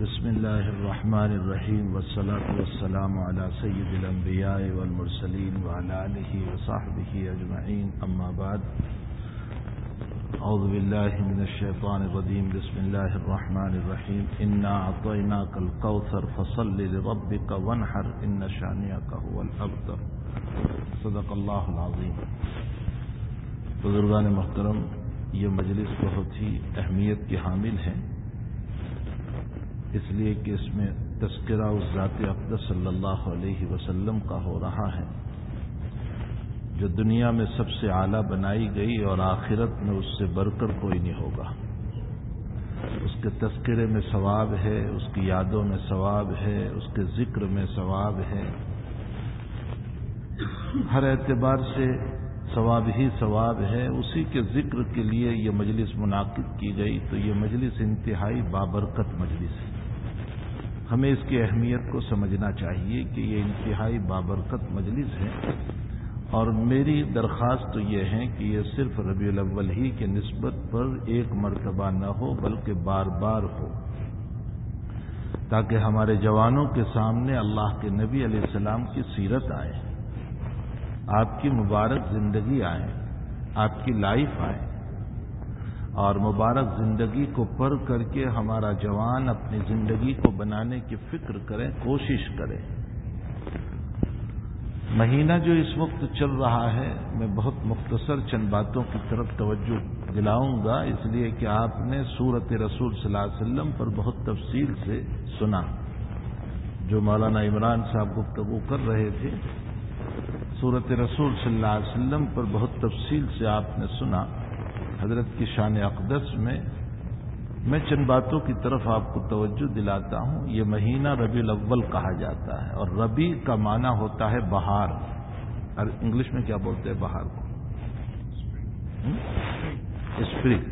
بسم الله الرحمن الرحيم والصلاة والسلام على سيد الأنبياء والمرسلين وعلى آله وصحبه أجمعين أما بعد أعوذ بالله من الشيطان الرجيم بسم الله الرحمن الرحيم إنا أعطيناك الكوثر فصل لربك وانحر إن شانئك هو الأبتر صدق الله العظيم. بزرگان محترم، یہ مجلس بہت ہی اہمیت کی حامل ہے، اس لیے کہ اس میں تذکرہ اس ذات اقدس صلی اللہ علیہ وسلم کا ہو رہا ہے جو دنیا میں سب سے اعلیٰ بنائی گئی اور آخرت میں اس سے بڑھ کر کوئی نہیں ہوگا. اس کے تذکرے میں ثواب ہے، اس کی یادوں میں ثواب ہے، اس کے ذکر میں ثواب ہے، ہر اعتبار سے ثواب ہی ثواب ہے. اسی کے ذکر کے لیے یہ مجلس منعقد کی گئی، تو یہ مجلس انتہائی بابرکت مجلس ہے. ہمیں اس کی اہمیت کو سمجھنا چاہیے کہ یہ انتہائی بابرکت مجلس ہے، اور میری درخواست تو یہ ہے کہ یہ صرف ربیع الاول ہی کے نسبت پر ایک مرتبہ نہ ہو بلکہ بار بار ہو، تاکہ ہمارے جوانوں کے سامنے اللہ کے نبی علیہ السلام کی سیرت آئے، آپ کی مبارک زندگی آئے، آپ کی لائف آئے، اور مبارک زندگی کو پڑھ کر کے ہمارا جوان اپنی زندگی کو بنانے کی فکر کرے، کوشش کرے. مہینہ جو اس وقت چل رہا ہے، میں بہت مختصر چند باتوں کی طرف توجہ دلاؤں گا، اس لیے کہ آپ نے سورت رسول صلی اللہ علیہ وسلم پر بہت تفصیل سے سنا. جو مولانا عمران صاحب گفتگو کر رہے تھے، سورت رسول صلی اللہ علیہ وسلم پر بہت تفصیل سے آپ نے سنا. حضرت کی شان اقدس میں چند باتوں کی طرف آپ کو توجہ دلاتا ہوں. یہ مہینہ ربیع الاول کہا جاتا ہے، اور ربیع کا معنی ہوتا ہے بہار. اور انگلش میں کیا بولتے ہیں بہار کو؟ اسپرنگ.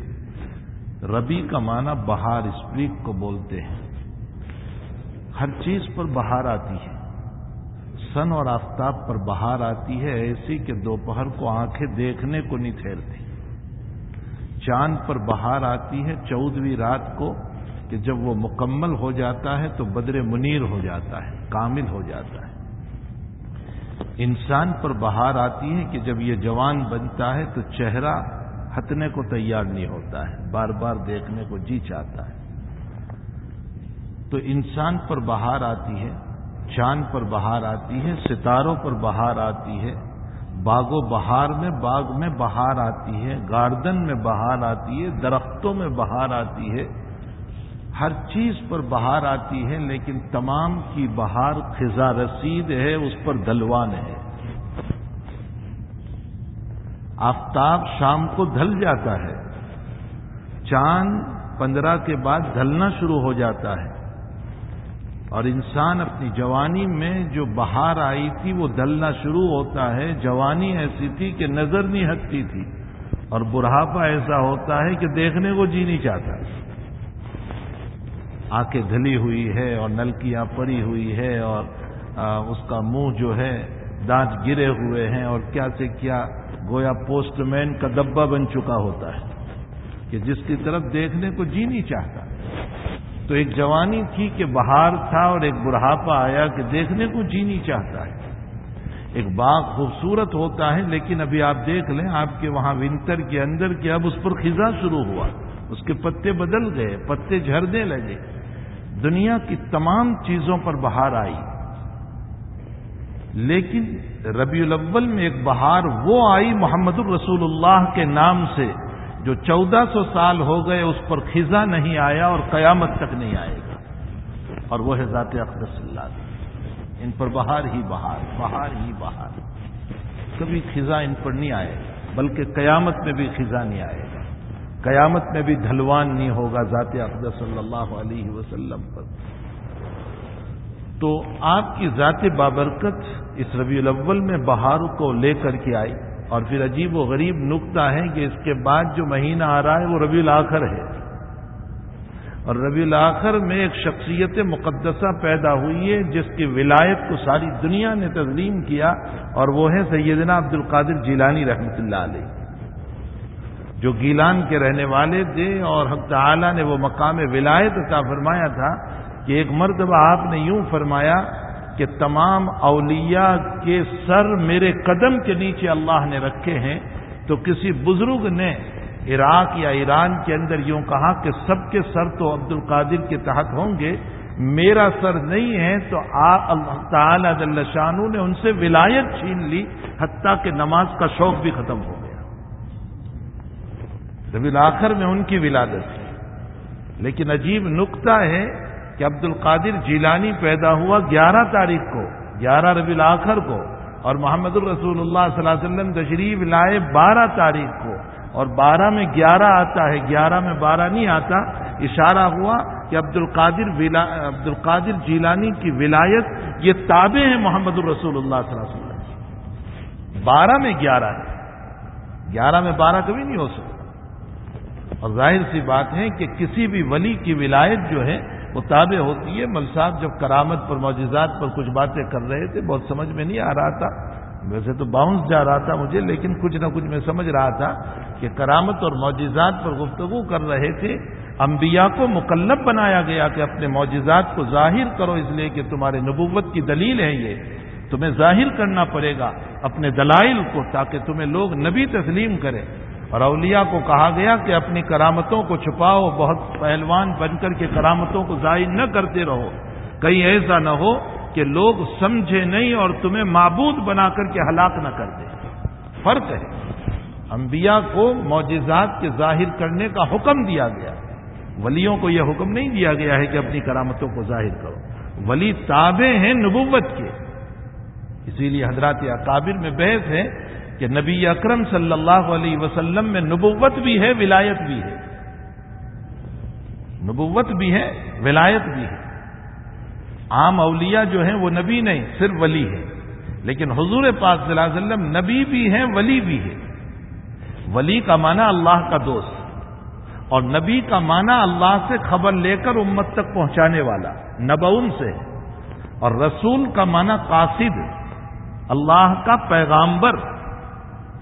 ربیع کا معنی بہار، اسپرنگ کو بولتے ہیں. ہر چیز پر بہار آتی ہے، سن اور آفتاب پر بہار آتی ہے ایسی کہ دوپہر کو آنکھیں دیکھنے کو نہیں ٹھہرتی. چاند پر بہار آتی ہے 14ویں رات کو، کہ جب وہ مکمل ہو جاتا ہے تو بدر منیر ہو جاتا ہے، کامل ہو جاتا ہے. انسان پر بہار آتی ہے کہ جب یہ جوان بنتا ہے تو چہرہ ہٹنے کو تیار نہیں ہوتا ہے، بار بار دیکھنے کو جی چاہتا ہے. تو انسان پر بہار آتی ہے، چاند پر بہار آتی ہے، ستاروں پر بہار آتی ہے، باغ و بہار میں باغ میں بہار آتی ہے، گارڈن میں بہار آتی ہے، درختوں میں بہار آتی ہے، ہر چیز پر بہار آتی ہے. لیکن تمام کی بہار خزاں رسید ہے، اس پر ڈھلوان ہے. آفتاب شام کو ڈھل جاتا ہے، چاند 15 کے بعد ڈھلنا شروع ہو جاتا ہے، اور انسان اپنی جوانی میں جو بہار آئی تھی وہ ڈھلنا شروع ہوتا ہے. جوانی ایسی تھی کہ نظر نہیں ہٹتی تھی، اور بڑھاپا ایسا ہوتا ہے کہ دیکھنے کو جی نہیں چاہتا. آنکھیں ڈھلی ہوئی ہے اور نلکیاں پڑی ہوئی ہے، اور اس کا منہ جو ہے دانت گرے ہوئے ہیں، اور کیا سے کیا گویا پوسٹ مین کا ڈبہ بن چکا ہوتا ہے کہ جس کی طرف دیکھنے کو جی نہیں چاہتا. تو ایک جوانی تھی کہ بہار تھا، اور ایک بڑھاپا آیا کہ دیکھنے کو جی نہیں چاہتا ہے. ایک باغ خوبصورت ہوتا ہے، لیکن ابھی آپ دیکھ لیں آپ کے وہاں ونٹر کے اندر کہ اب اس پر خزاں شروع ہوا، اس کے پتے بدل گئے، پتے جھڑنے لگے. دنیا کی تمام چیزوں پر بہار آئی، لیکن ربیع الاول میں ایک بہار وہ آئی محمد الرسول اللہ کے نام سے، جو 1400 سال ہو گئے اس پر خزاں نہیں آیا اور قیامت تک نہیں آئے گا. اور وہ ہے ذات اقدس صلی اللہ علیہ وسلم. ان پر بہار ہی بہار، بہار ہی بہار. کبھی خزاں ان پر نہیں آئے گا، بلکہ قیامت میں بھی خزاں نہیں آئے گا، قیامت میں بھی ڈھلوان نہیں ہوگا ذات اقدس صلی اللہ علیہ وسلم پر. تو آپ کی ذات بابرکت اس ربیع الاول میں بہار کو لے کر کے آئی. اور پھر عجیب و غریب نکتہ ہے کہ اس کے بعد جو مہینہ آ رہا ہے وہ ربیع الاخر ہے، اور ربیع الاخر میں ایک شخصیت مقدسہ پیدا ہوئی ہے جس کی ولایت کو ساری دنیا نے تسلیم کیا، اور وہ ہے سیدنا عبد القادر جیلانی رحمۃ اللہ علیہ، جو گیلان کے رہنے والے تھے. اور حق تعالی نے وہ مقام ولایت عطا فرمایا تھا کہ ایک مرتبہ آپ نے یوں فرمایا کہ تمام اولیاء کے سر میرے قدم کے نیچے اللہ نے رکھے ہیں، تو کسی بزرگ نے عراق یا ایران کے اندر یوں کہا کہ سب کے سر تو عبد القادر کے تحت ہوں گے، میرا سر نہیں ہے، تو اللہ تعالی جل شانہ نے ان سے ولایت چھین لی، حتیٰ کہ نماز کا شوق بھی ختم ہو گیا۔ ربیع الاخر میں ان کی ولادت ہے، لیکن عجیب نکتہ ہے کہ عبد القادر جیلانی پیدا ہوا 11 تاریخ کو، 11 ربیع الاخر کو، اور محمد الرسول اللہ صلی اللہ علیہ وسلم تشریف لائے 12 تاریخ کو، اور 12 میں 11 آتا ہے، 11 میں 12 نہیں آتا۔ اشارہ ہوا کہ عبد القادر جیلانی کی ولایت یہ تابع ہے محمد الرسول اللہ صلی اللہ علیہ وسلم۔ 12 میں 11 ہے، 11 میں 12 کبھی نہیں ہو سکتا، اور ظاہر سی بات ہے کہ کسی بھی ولی کی ولایت جو ہے وہ تابع ہوتی ہے۔ مل صاحب جب کرامت پر معجزات پر کچھ باتیں کر رہے تھے، بہت سمجھ میں نہیں آ رہا تھا، ویسے تو باؤنس جا رہا تھا مجھے، لیکن کچھ نہ کچھ میں سمجھ رہا تھا کہ کرامت اور معجزات پر گفتگو کر رہے تھے۔ انبیاء کو مکلف بنایا گیا کہ اپنے معجزات کو ظاہر کرو، اس لیے کہ تمہارے نبوت کی دلیل ہے، یہ تمہیں ظاہر کرنا پڑے گا اپنے دلائل کو، تاکہ تمہیں لوگ نبی تسلیم کریں۔ اور اولیاء کو کہا گیا کہ اپنی کرامتوں کو چھپاؤ، بہت پہلوان بن کر کے کرامتوں کو ظاہر نہ کرتے رہو، کہیں ایسا نہ ہو کہ لوگ سمجھے نہیں اور تمہیں معبود بنا کر کے ہلاک نہ کر دیں۔ فرق ہے، انبیاء کو معجزات کے ظاہر کرنے کا حکم دیا گیا، ولیوں کو یہ حکم نہیں دیا گیا ہے کہ اپنی کرامتوں کو ظاہر کرو۔ ولی تابع ہیں نبوت کے، اسی لیے حضرات اکابر میں بحث ہے کہ نبی اکرم صلی اللہ علیہ وسلم میں نبوت بھی ہے، ولایت بھی ہے، نبوت بھی ہے، ولایت بھی ہے۔ عام اولیاء جو ہیں وہ نبی نہیں، صرف ولی ہے، لیکن حضور پاک صلی اللہ علیہ وسلم نبی بھی ہیں، ولی بھی ہے۔ ولی کا معنی اللہ کا دوست، اور نبی کا معنی اللہ سے خبر لے کر امت تک پہنچانے والا، نبؤن سے، اور رسول کا معنی قاصد، اللہ کا پیغامبر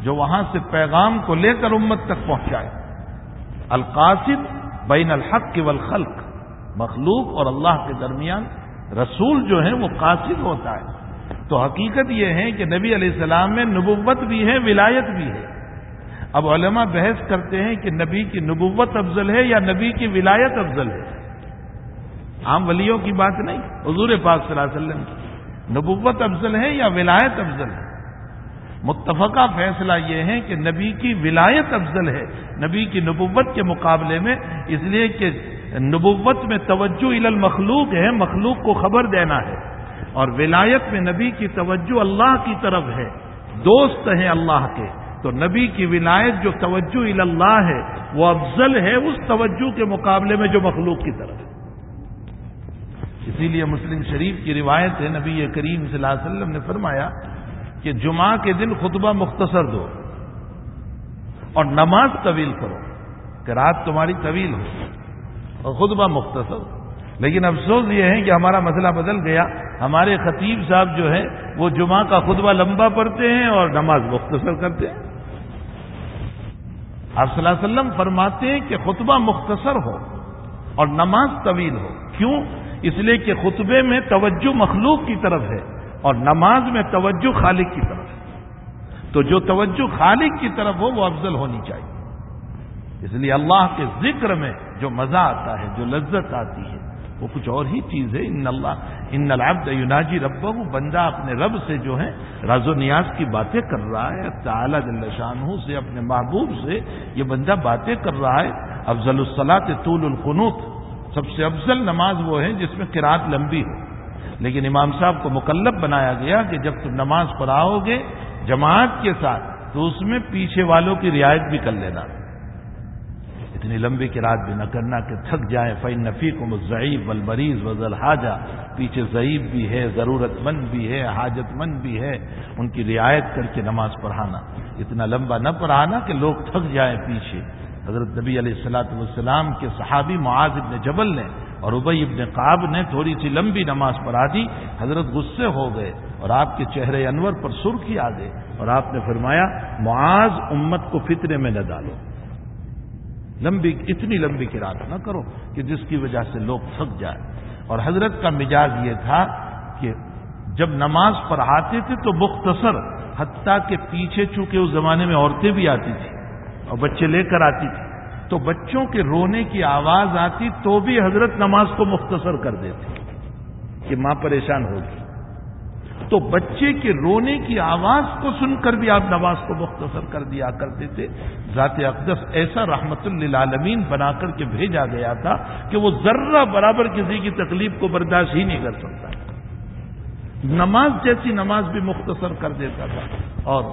جو وہاں سے پیغام کو لے کر امت تک پہنچائے۔ القاصد بین الحق والخلق، مخلوق اور اللہ کے درمیان رسول جو ہے وہ قاصد ہوتا ہے۔ تو حقیقت یہ ہے کہ نبی علیہ السلام میں نبوت بھی ہے، ولایت بھی ہے۔ اب علماء بحث کرتے ہیں کہ نبی کی نبوت افضل ہے یا نبی کی ولایت افضل ہے، عام ولیوں کی بات نہیں، حضور پاک صلی اللہ علیہ وسلم کی نبوت افضل ہے یا ولایت افضل ہے۔ متفقہ فیصلہ یہ ہے کہ نبی کی ولایت افضل ہے نبی کی نبوت کے مقابلے میں، اس لیے کہ نبوت میں توجہ الی المخلوق ہے، مخلوق کو خبر دینا ہے، اور ولایت میں نبی کی توجہ اللہ کی طرف ہے، دوست ہیں اللہ کے۔ تو نبی کی ولایت جو توجہ الی اللہ ہے وہ افضل ہے اس توجہ کے مقابلے میں جو مخلوق کی طرف ہے۔ اسی لیے مسلم شریف کی روایت ہے، نبی کریم صلی اللہ علیہ وسلم نے فرمایا کہ جمعہ کے دن خطبہ مختصر دو اور نماز طویل کرو، کہ رات تمہاری طویل ہو اور خطبہ مختصر۔ لیکن افسوس یہ ہے کہ ہمارا مسئلہ بدل گیا، ہمارے خطیب صاحب جو ہے وہ جمعہ کا خطبہ لمبا پڑھتے ہیں اور نماز مختصر کرتے ہیں۔ آپ صلی اللہ علیہ وسلم فرماتے ہیں کہ خطبہ مختصر ہو اور نماز طویل ہو، کیوں؟ اس لیے کہ خطبے میں توجہ مخلوق کی طرف ہے اور نماز میں توجہ خالق کی طرف ہے، تو جو توجہ خالق کی طرف ہو وہ افضل ہونی چاہیے۔ اس لیے اللہ کے ذکر میں جو مزہ آتا ہے، جو لذت آتی ہے، وہ کچھ اور ہی چیز ہے۔ ان العبد یناجی ربہ، بندہ اپنے رب سے جو ہے راز و نیاز کی باتیں کر رہا ہے، تعالی جل شانہ سے، اپنے محبوب سے یہ بندہ باتیں کر رہا ہے۔ افضل الصلاۃ طول القنوت، سب سے افضل نماز وہ ہے جس میں قرات لمبی ہو، لیکن امام صاحب کو مکلف بنایا گیا کہ جب تم نماز پڑھاؤ گے جماعت کے ساتھ تو اس میں پیچھے والوں کی رعایت بھی کر لینا، اتنی لمبی قرات بھی نہ کرنا کہ تھک جائیں۔ فإن فیکم الضعیف والمریض وذا الحاجہ، پیچھے ضعیف بھی ہے، ضرورت مند بھی ہے، حاجت مند بھی ہے، ان کی رعایت کر کے نماز پڑھانا، اتنا لمبا نہ پڑھانا کہ لوگ تھک جائیں پیچھے۔ حضرت نبی علیہ الصلوۃ والسلام کے صحابی معاذ بن جبل نے اور ابی بن کعب نے تھوڑی سی لمبی نماز پڑھا دی، حضرت غصے ہو گئے اور آپ کے چہرے انور پر سرخی آ گئی، اور آپ نے فرمایا معاذ امت کو فتنے میں نہ ڈالو، اتنی لمبی قرات نہ کرو کہ جس کی وجہ سے لوگ تھک جائیں۔ اور حضرت کا مزاج یہ تھا کہ جب نماز پڑھاتے تھے تو مختصر، حتیٰ کہ پیچھے چونکہ اس زمانے میں عورتیں بھی آتی تھیں اور بچے لے کر آتی تھی، تو بچوں کے رونے کی آواز آتی تو بھی حضرت نماز کو مختصر کر دیتے کہ ماں پریشان ہوگی، تو بچے کے رونے کی آواز کو سن کر بھی آپ نماز کو مختصر کر دیا کرتے تھے۔ ذات اقدس ایسا رحمت للعالمین بنا کر کے بھیجا گیا تھا کہ وہ ذرہ برابر کسی کی تکلیف کو برداشت ہی نہیں کر سکتا، نماز جیسی نماز بھی مختصر کر دیتا تھا اور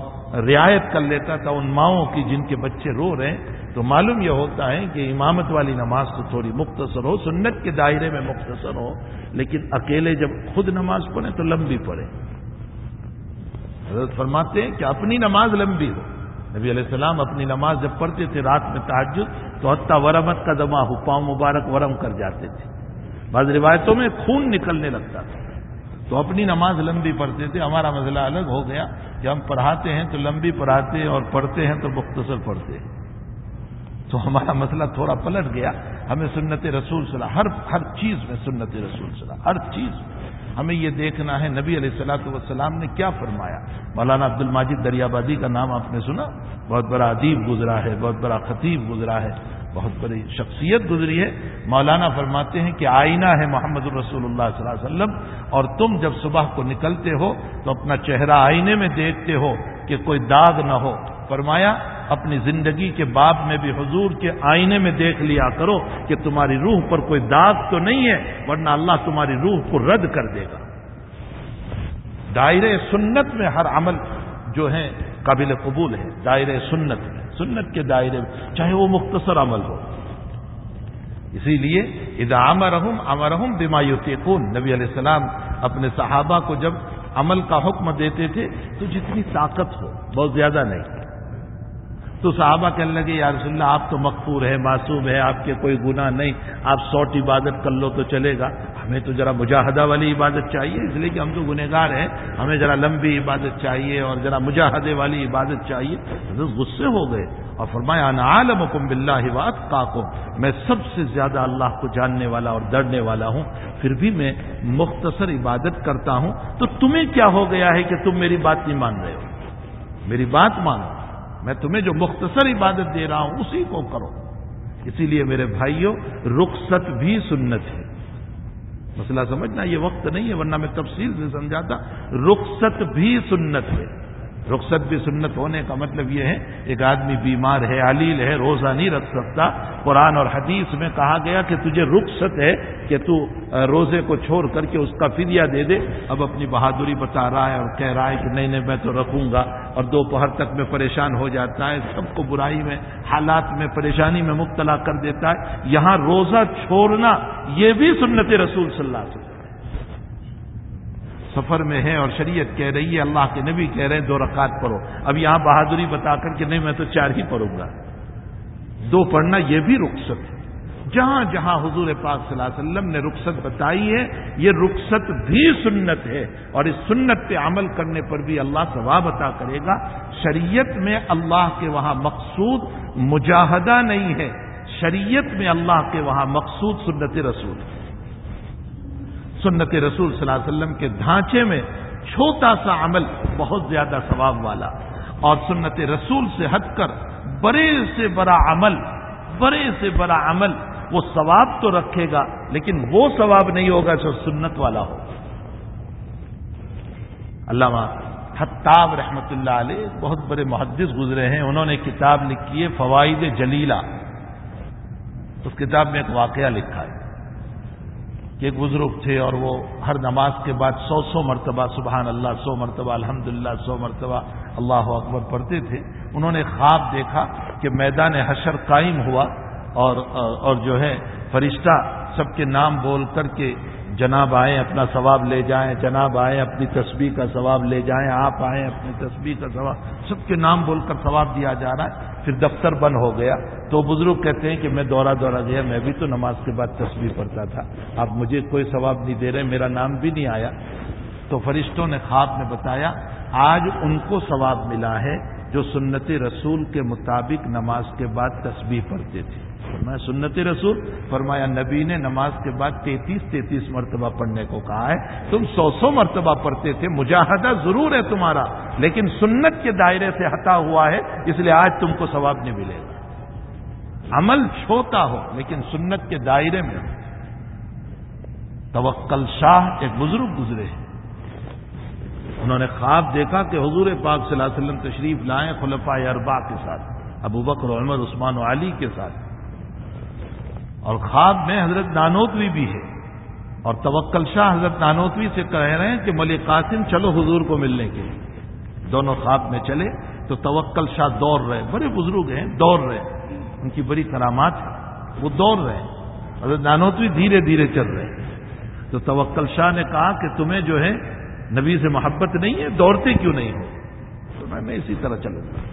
رعایت کر لیتا تھا ان ماؤں کی جن کے بچے رو رہے ہیں۔ تو معلوم یہ ہوتا ہے کہ امامت والی نماز تو تھوڑی مختصر ہو، سنت کے دائرے میں مختصر ہو، لیکن اکیلے جب خود نماز پڑھیں تو لمبی پڑھے۔ حضرت فرماتے ہیں کہ اپنی نماز لمبی ہو۔ نبی علیہ السلام اپنی نماز جب پڑھتے تھے رات میں تہجد تو حتیٰ ورمت کا دمہ ہو، پاؤں مبارک ورم کر جاتے تھے، بعض روایتوں میں خون نکلنے لگتا تھا، تو اپنی نماز لمبی پڑھتے تھے۔ ہمارا مسئلہ الگ ہو گیا کہ ہم پڑھاتے ہیں تو لمبی پڑھاتے ہیں اور پڑھتے ہیں تو مختصر پڑھتے ہیں، تو ہمارا مسئلہ تھوڑا پلٹ گیا۔ ہمیں سنت رسول صلی اللہ علیہ وسلم ہر چیز میں، سنت رسول صلی اللہ علیہ وسلم ہر چیز میں ہمیں یہ دیکھنا ہے نبی علیہ الصلوۃ والسلام نے کیا فرمایا۔ مولانا عبد الماجد دریابادی کا نام آپ نے سنا، بہت بڑا ادیب گزرا ہے، بہت بڑا خطیب گزرا ہے، بہت بڑی شخصیت گزری ہے۔ مولانا فرماتے ہیں کہ آئینہ ہے محمد الرسول اللہ صلی اللہ علیہ وسلم، اور تم جب صبح کو نکلتے ہو تو اپنا چہرہ آئینے میں دیکھتے ہو کہ کوئی داغ نہ ہو۔ فرمایا اپنی زندگی کے باب میں بھی حضور کے آئینے میں دیکھ لیا کرو کہ تمہاری روح پر کوئی داغ تو نہیں ہے، ورنہ اللہ تمہاری روح کو رد کر دے گا۔ دائرے سنت میں ہر عمل جو ہے قابل قبول ہے، دائرے سنت میں، سنت کے دائرے میں، چاہے وہ مختصر عمل ہو۔ اسی لیے اذا امرهم بما یطیقون، نبی علیہ السلام اپنے صحابہ کو جب عمل کا حکم دیتے تھے تو جتنی طاقت ہو، بہت زیادہ نہیں، تو صحابہ کہنے لگے یا رسول اللہ آپ تو مغفور ہے، معصوم ہے، آپ کے کوئی گناہ نہیں، آپ 100 عبادت کر لو تو چلے گا، ہمیں تو ذرا مجاہدہ والی عبادت چاہیے، اس لیے کہ ہم تو گنہگار ہیں، ہمیں ذرا لمبی عبادت چاہیے اور ذرا مجاہدے والی عبادت چاہیے۔ حضرت غصے ہو گئے اور فرمایا انا عالمکم باللہ واتقاکم، میں سب سے زیادہ اللہ کو جاننے والا اور ڈرنے والا ہوں، پھر بھی میں مختصر عبادت کرتا ہوں، تو تمہیں کیا ہو گیا ہے کہ تم میری بات نہیں مان رہے ہو؟ میری بات مانو، میں تمہیں جو مختصر عبادت دے رہا ہوں اسی کو کرو۔ اسی لیے میرے بھائیوں رخصت بھی سنت ہے، مسئلہ سمجھنا، یہ وقت نہیں ہے ورنہ میں تفصیل سے سمجھاتا۔ رخصت بھی سنت ہے، رخصت بھی سنت ہونے کا مطلب یہ ہے ایک آدمی بیمار ہے، علیل ہے، روزہ نہیں رکھ سکتا، قرآن اور حدیث میں کہا گیا کہ تجھے رخصت ہے کہ تو روزے کو چھوڑ کر کے اس کا فدیہ دے دے۔ اب اپنی بہادری بتا رہا ہے اور کہہ رہا ہے کہ نہیں نہیں میں تو رکھوں گا، اور دوپہر تک میں پریشان ہو جاتا ہے، سب کو برائی میں، حالات میں، پریشانی میں مبتلا کر دیتا ہے۔ یہاں روزہ چھوڑنا یہ بھی سنت رسول صلی اللہ علیہ وسلم، سفر میں ہے اور شریعت کہہ رہی ہے، اللہ کے نبی کہہ رہے ہیں 2 رکعت پڑھو، اب یہاں بہادری بتا کر کہ نہیں میں تو 4 ہی پڑھوں گا، 2 پڑھنا یہ بھی رخصت ہے۔ جہاں جہاں حضور پاک صلی اللہ علیہ وسلم نے رخصت بتائی ہے یہ رخصت بھی سنت ہے، اور اس سنت پہ عمل کرنے پر بھی اللہ ثواب عطا کرے گا۔ شریعت میں اللہ کے وہاں مقصود مجاہدہ نہیں ہے، شریعت میں اللہ کے وہاں مقصود سنت رسول ہے۔ سنت رسول صلی اللہ علیہ وسلم کے ڈھانچے میں چھوٹا سا عمل بہت زیادہ ثواب والا، اور سنت رسول سے ہٹ کر بڑے سے بڑا عمل وہ ثواب تو رکھے گا لیکن وہ ثواب نہیں ہوگا جو سنت والا ہو۔ علامہ حطاب رحمۃ اللہ علیہ بہت بڑے محدث گزرے ہیں، انہوں نے کتاب لکھی ہے فوائد جلیلہ۔ اس کتاب میں ایک واقعہ لکھا ہے کہ ایک بزرگ تھے اور وہ ہر نماز کے بعد 100 مرتبہ سبحان اللہ، 100 مرتبہ الحمدللہ، 100 مرتبہ اللہ اکبر پڑھتے تھے۔ انہوں نے خواب دیکھا کہ میدان حشر قائم ہوا اور جو ہے فرشتہ سب کے نام بول کر کے جناب آئیں اپنا ثواب لے جائیں، جناب آئیں اپنی تسبیح کا ثواب لے جائیں، آپ آئیں اپنی تسبیح کا ثواب، سب کے نام بول کر ثواب دیا جا رہا ہے۔ پھر دفتر بند ہو گیا تو بزرگ کہتے ہیں کہ میں دورہ گیا، میں بھی تو نماز کے بعد تسبیح پڑھتا تھا، آپ مجھے کوئی ثواب نہیں دے رہے، میرا نام بھی نہیں آیا۔ تو فرشتوں نے خواب میں بتایا آج ان کو ثواب ملا ہے جو سنت رسول کے مطابق نماز کے بعد تسبیح پڑھتے تھے۔ فرمایا سنت رسول؟ فرمایا نبی نے نماز کے بعد 33 مرتبہ پڑھنے کو کہا ہے، تم 100 مرتبہ پڑھتے تھے، مجاہدہ ضرور ہے تمہارا، لیکن سنت کے دائرے سے ہٹا ہوا ہے، اس لیے آج تم کو ثواب نہیں ملے گا۔ عمل چھوٹا ہو لیکن سنت کے دائرے میں۔ توکل شاہ ایک بزرگ گزرے، انہوں نے خواب دیکھا کہ حضور پاک صلی اللہ علیہ وسلم تشریف لائیں خلفائے اربعہ کے ساتھ، ابو بکر، عمر، عثمان و علی کے ساتھ، اور خواب میں حضرت نانوتوی بھی ہے، اور توکل شاہ حضرت نانوتوی سے کہہ رہے ہیں کہ ملک قاسم چلو حضور کو ملنے کے لیے۔ دونوں خواب میں چلے تو توکل شاہ دوڑ رہے، بڑے بزرگ ہیں، دوڑ رہے، ان کی بڑی کرامات ہے، وہ دوڑ رہے، حضرت نانوتوی دھیرے دھیرے چل رہے۔ تو توکل شاہ نے کہا کہ تمہیں جو ہے نبی سے محبت نہیں ہے، دوڑتے کیوں نہیں ہو؟ تو میں اسی طرح چلوں گا۔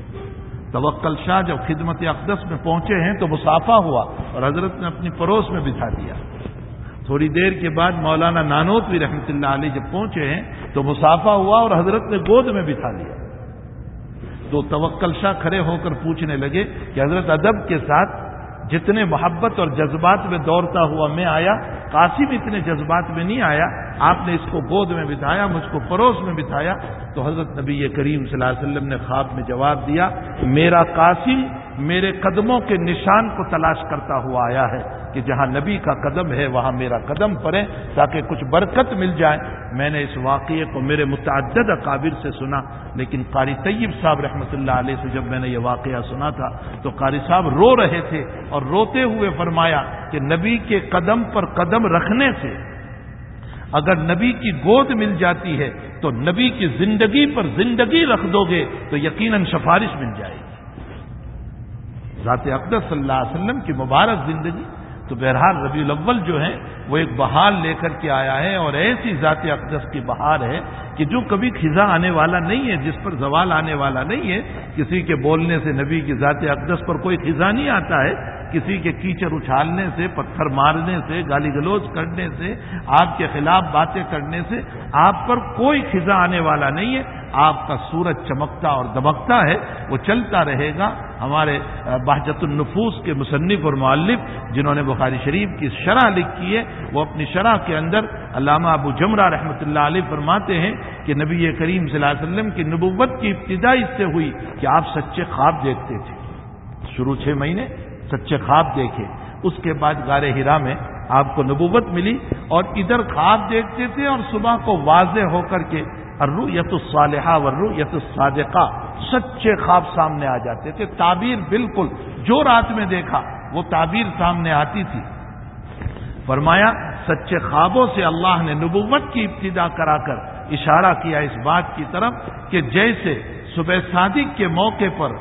توکل شاہ جب خدمت اقدس میں پہنچے ہیں تو مصافحہ ہوا اور حضرت نے اپنی پڑوس میں بٹھا دیا۔ تھوڑی دیر کے بعد مولانا نانوتوی رحمۃ اللہ علیہ جب پہنچے ہیں تو مصافحہ ہوا اور حضرت نے گود میں بٹھا لیا۔ تو توکل شاہ کھڑے ہو کر پوچھنے لگے کہ حضرت ادب کے ساتھ جتنے محبت اور جذبات میں دوڑتا ہوا میں آیا، قاسم اتنے جذبات میں نہیں آیا، آپ نے اس کو گود میں بٹھایا، مجھ کو پڑوس میں بٹھایا۔ تو حضرت نبی کریم صلی اللہ علیہ وسلم نے خواب میں جواب دیا، میرا قاسم میرے قدموں کے نشان کو تلاش کرتا ہوا آیا ہے کہ جہاں نبی کا قدم ہے وہاں میرا قدم پڑے تاکہ کچھ برکت مل جائے۔ میں نے اس واقعے کو میرے متعدد اکابر سے سنا، لیکن قاری طیب صاحب رحمۃ اللہ علیہ سے جب میں نے یہ واقعہ سنا تھا تو قاری صاحب رو رہے تھے اور روتے ہوئے فرمایا کہ نبی کے قدم پر قدم رکھنے سے اگر نبی کی گود مل جاتی ہے تو نبی کی زندگی پر زندگی رکھ دو گے تو یقیناً سفارش مل جائے گی۔ ذات اقدس صلی اللہ علیہ وسلم کی مبارک زندگی۔ تو بہرحال ربیع الاول جو ہے وہ ایک بہار لے کر کے آیا ہے، اور ایسی ذات اقدس کی بہار ہے کہ جو کبھی خزاں آنے والا نہیں ہے، جس پر زوال آنے والا نہیں ہے۔ کسی کے بولنے سے نبی کی ذات اقدس پر کوئی خزاں نہیں آتا ہے، کسی کے کیچڑ اچھالنے سے، پتھر مارنے سے، گالی گلوچ کرنے سے، آپ کے خلاف باتیں کرنے سے آپ پر کوئی خزاں آنے والا نہیں ہے۔ آپ کا سورج چمکتا اور دمکتا ہے، وہ چلتا رہے گا۔ ہمارے بہجت النفوس کے مصنف اور مؤلف جنہوں نے بخاری شریف کی شرح لکھی ہے، وہ اپنی شرح کے اندر علامہ ابو جمرہ رحمۃ اللہ علیہ فرماتے ہیں کہ نبی کریم صلی اللہ علیہ وسلم کی نبوت کی ابتدا اس سے ہوئی کہ آپ سچے خواب دیکھتے تھے۔ شروع 6 مہینے سچے خواب دیکھے، اس کے بعد غار حرا میں آپ کو نبوت ملی، اور ادھر خواب دیکھتے تھے اور صبح کو واضح ہو کر کے الرؤیت الصالحہ والرؤیت الصادقہ، سچے خواب سامنے آ جاتے تھے۔ تعبیر بالکل جو رات میں دیکھا وہ تعبیر سامنے آتی تھی۔ فرمایا سچے خوابوں سے اللہ نے نبوت کی ابتدا کرا کر اشارہ کیا اس بات کی طرف کہ جیسے صبح صادق کے موقع پر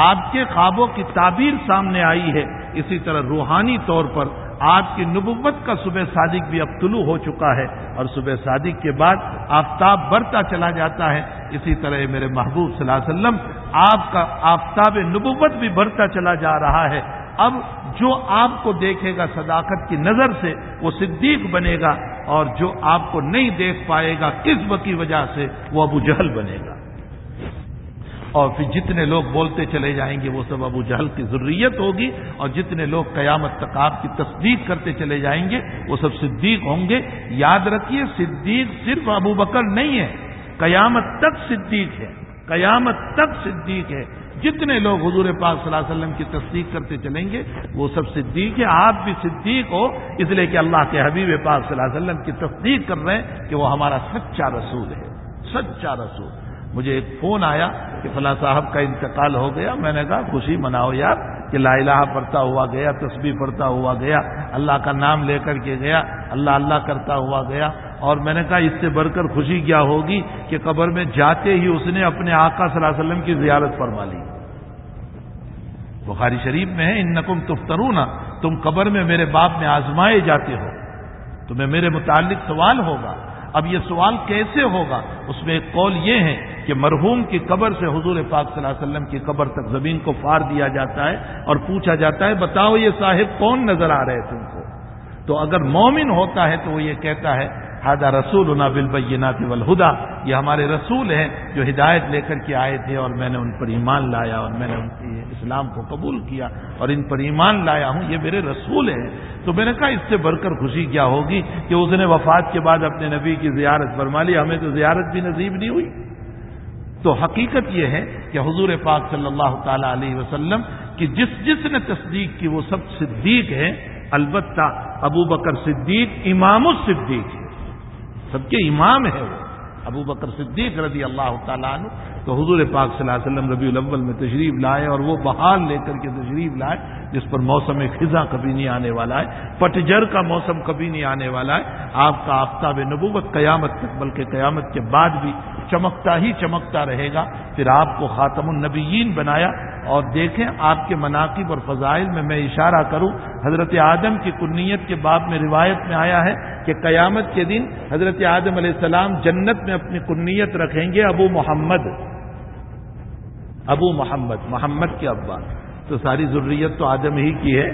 آپ کے خوابوں کی تعبیر سامنے آئی ہے، اسی طرح روحانی طور پر آپ کی نبوت کا صبح صادق بھی اب طلوع ہو چکا ہے، اور صبح صادق کے بعد آفتاب بڑھتا چلا جاتا ہے۔ اسی طرح میرے محبوب صلی اللہ علیہ وسلم آپ کا آفتاب نبوت بھی بڑھتا چلا جا رہا ہے۔ اب جو آپ کو دیکھے گا صداقت کی نظر سے وہ صدیق بنے گا، اور جو آپ کو نہیں دیکھ پائے گا کذب کی وجہ سے وہ ابو جہل بنے گا۔ اور پھر جتنے لوگ بولتے چلے جائیں گے وہ سب ابو جہل کی ذریت ہوگی، اور جتنے لوگ قیامت تک آپ کی تصدیق کرتے چلے جائیں گے وہ سب صدیق ہوں گے۔ یاد رکھیے صدیق صرف ابو بکر نہیں ہے، قیامت تک صدیق ہے، قیامت تک صدیق ہے۔ جتنے لوگ حضور پاک صلی اللہ علیہ وسلم کی تصدیق کرتے چلیں گے وہ سب صدیق ہے۔ آپ بھی صدیق ہو اس لیے کہ اللہ کے حبیب پاک صلی اللہ علیہ وسلم کی تصدیق کر رہے ہیں کہ وہ ہمارا سچا رسول ہے، سچا رسول۔ مجھے ایک فون آیا کہ فلاں صاحب کا انتقال ہو گیا۔ میں نے کہا خوشی مناؤ یار کہ لا الہ پڑھتا ہوا گیا، تسبیح پڑھتا ہوا گیا، اللہ کا نام لے کر کے گیا، اللہ اللہ کرتا ہوا گیا۔ اور میں نے کہا اس سے بڑھ کر خوشی کیا ہوگی کہ قبر میں جاتے ہی اس نے اپنے آقا صلی اللہ علیہ وسلم کی زیارت فرما لی۔ بخاری شریف میں ہے انکم تفترون، تم قبر میں میرے باب میں آزمائے جاتے ہو، تمہیں میرے متعلق سوال ہوگا۔ اب یہ سوال کیسے ہوگا؟ اس میں ایک قول یہ ہے کہ مرحوم کی قبر سے حضور پاک صلی اللہ علیہ وسلم کی قبر تک زمین کو پھاڑ دیا جاتا ہے اور پوچھا جاتا ہے بتاؤ یہ صاحب کون نظر آ رہے تم کو؟ تو اگر مومن ہوتا ہے تو وہ یہ کہتا ہے ھذا رسولنا بالبینات والہدی، یہ ہمارے رسول ہیں جو ہدایت لے کر کے آئے تھے، اور میں نے ان پر ایمان لایا، اور میں نے ان کے اسلام کو قبول کیا اور ان پر ایمان لایا ہوں، یہ میرے رسول ہیں۔ تو میں نے کہا اس سے بڑھ کر خوشی کیا ہوگی کہ اس نے وفات کے بعد اپنے نبی کی زیارت فرما لی، ہمیں تو زیارت بھی نصیب نہیں ہوئی۔ تو حقیقت یہ ہے کہ حضور پاک صلی اللہ تعالی علیہ وسلم کی جس نے تصدیق کی وہ سب صدیق ہیں، البتہ ابو بکر صدیق امام الصدیق ہے، سب کے امام ہے وہ ابو بکر صدیق رضی اللہ تعالیٰ عنہ۔ تو حضور پاک صلی اللہ علیہ وسلم ربیع الاول میں تشریف لائے، اور وہ بہار لے کر کے تشریف لائے جس پر موسم خزاں کبھی نہیں آنے والا ہے، پتجھڑ کا موسم کبھی نہیں آنے والا ہے۔ آپ کا آفتاب نبوت قیامت تک بلکہ قیامت کے بعد بھی چمکتا ہی چمکتا رہے گا۔ پھر آپ کو خاتم النبیین بنایا، اور دیکھیں آپ کے مناقب اور فضائل میں اشارہ کروں، حضرت آدم کی کنیت کے باب میں روایت میں آیا ہے کہ قیامت کے دن حضرت آدم علیہ السلام جنت میں اپنی کنیت رکھیں گے ابو محمد، ابو محمد، محمد کے ابا۔ تو ساری ذریت تو آدم ہی کی ہے،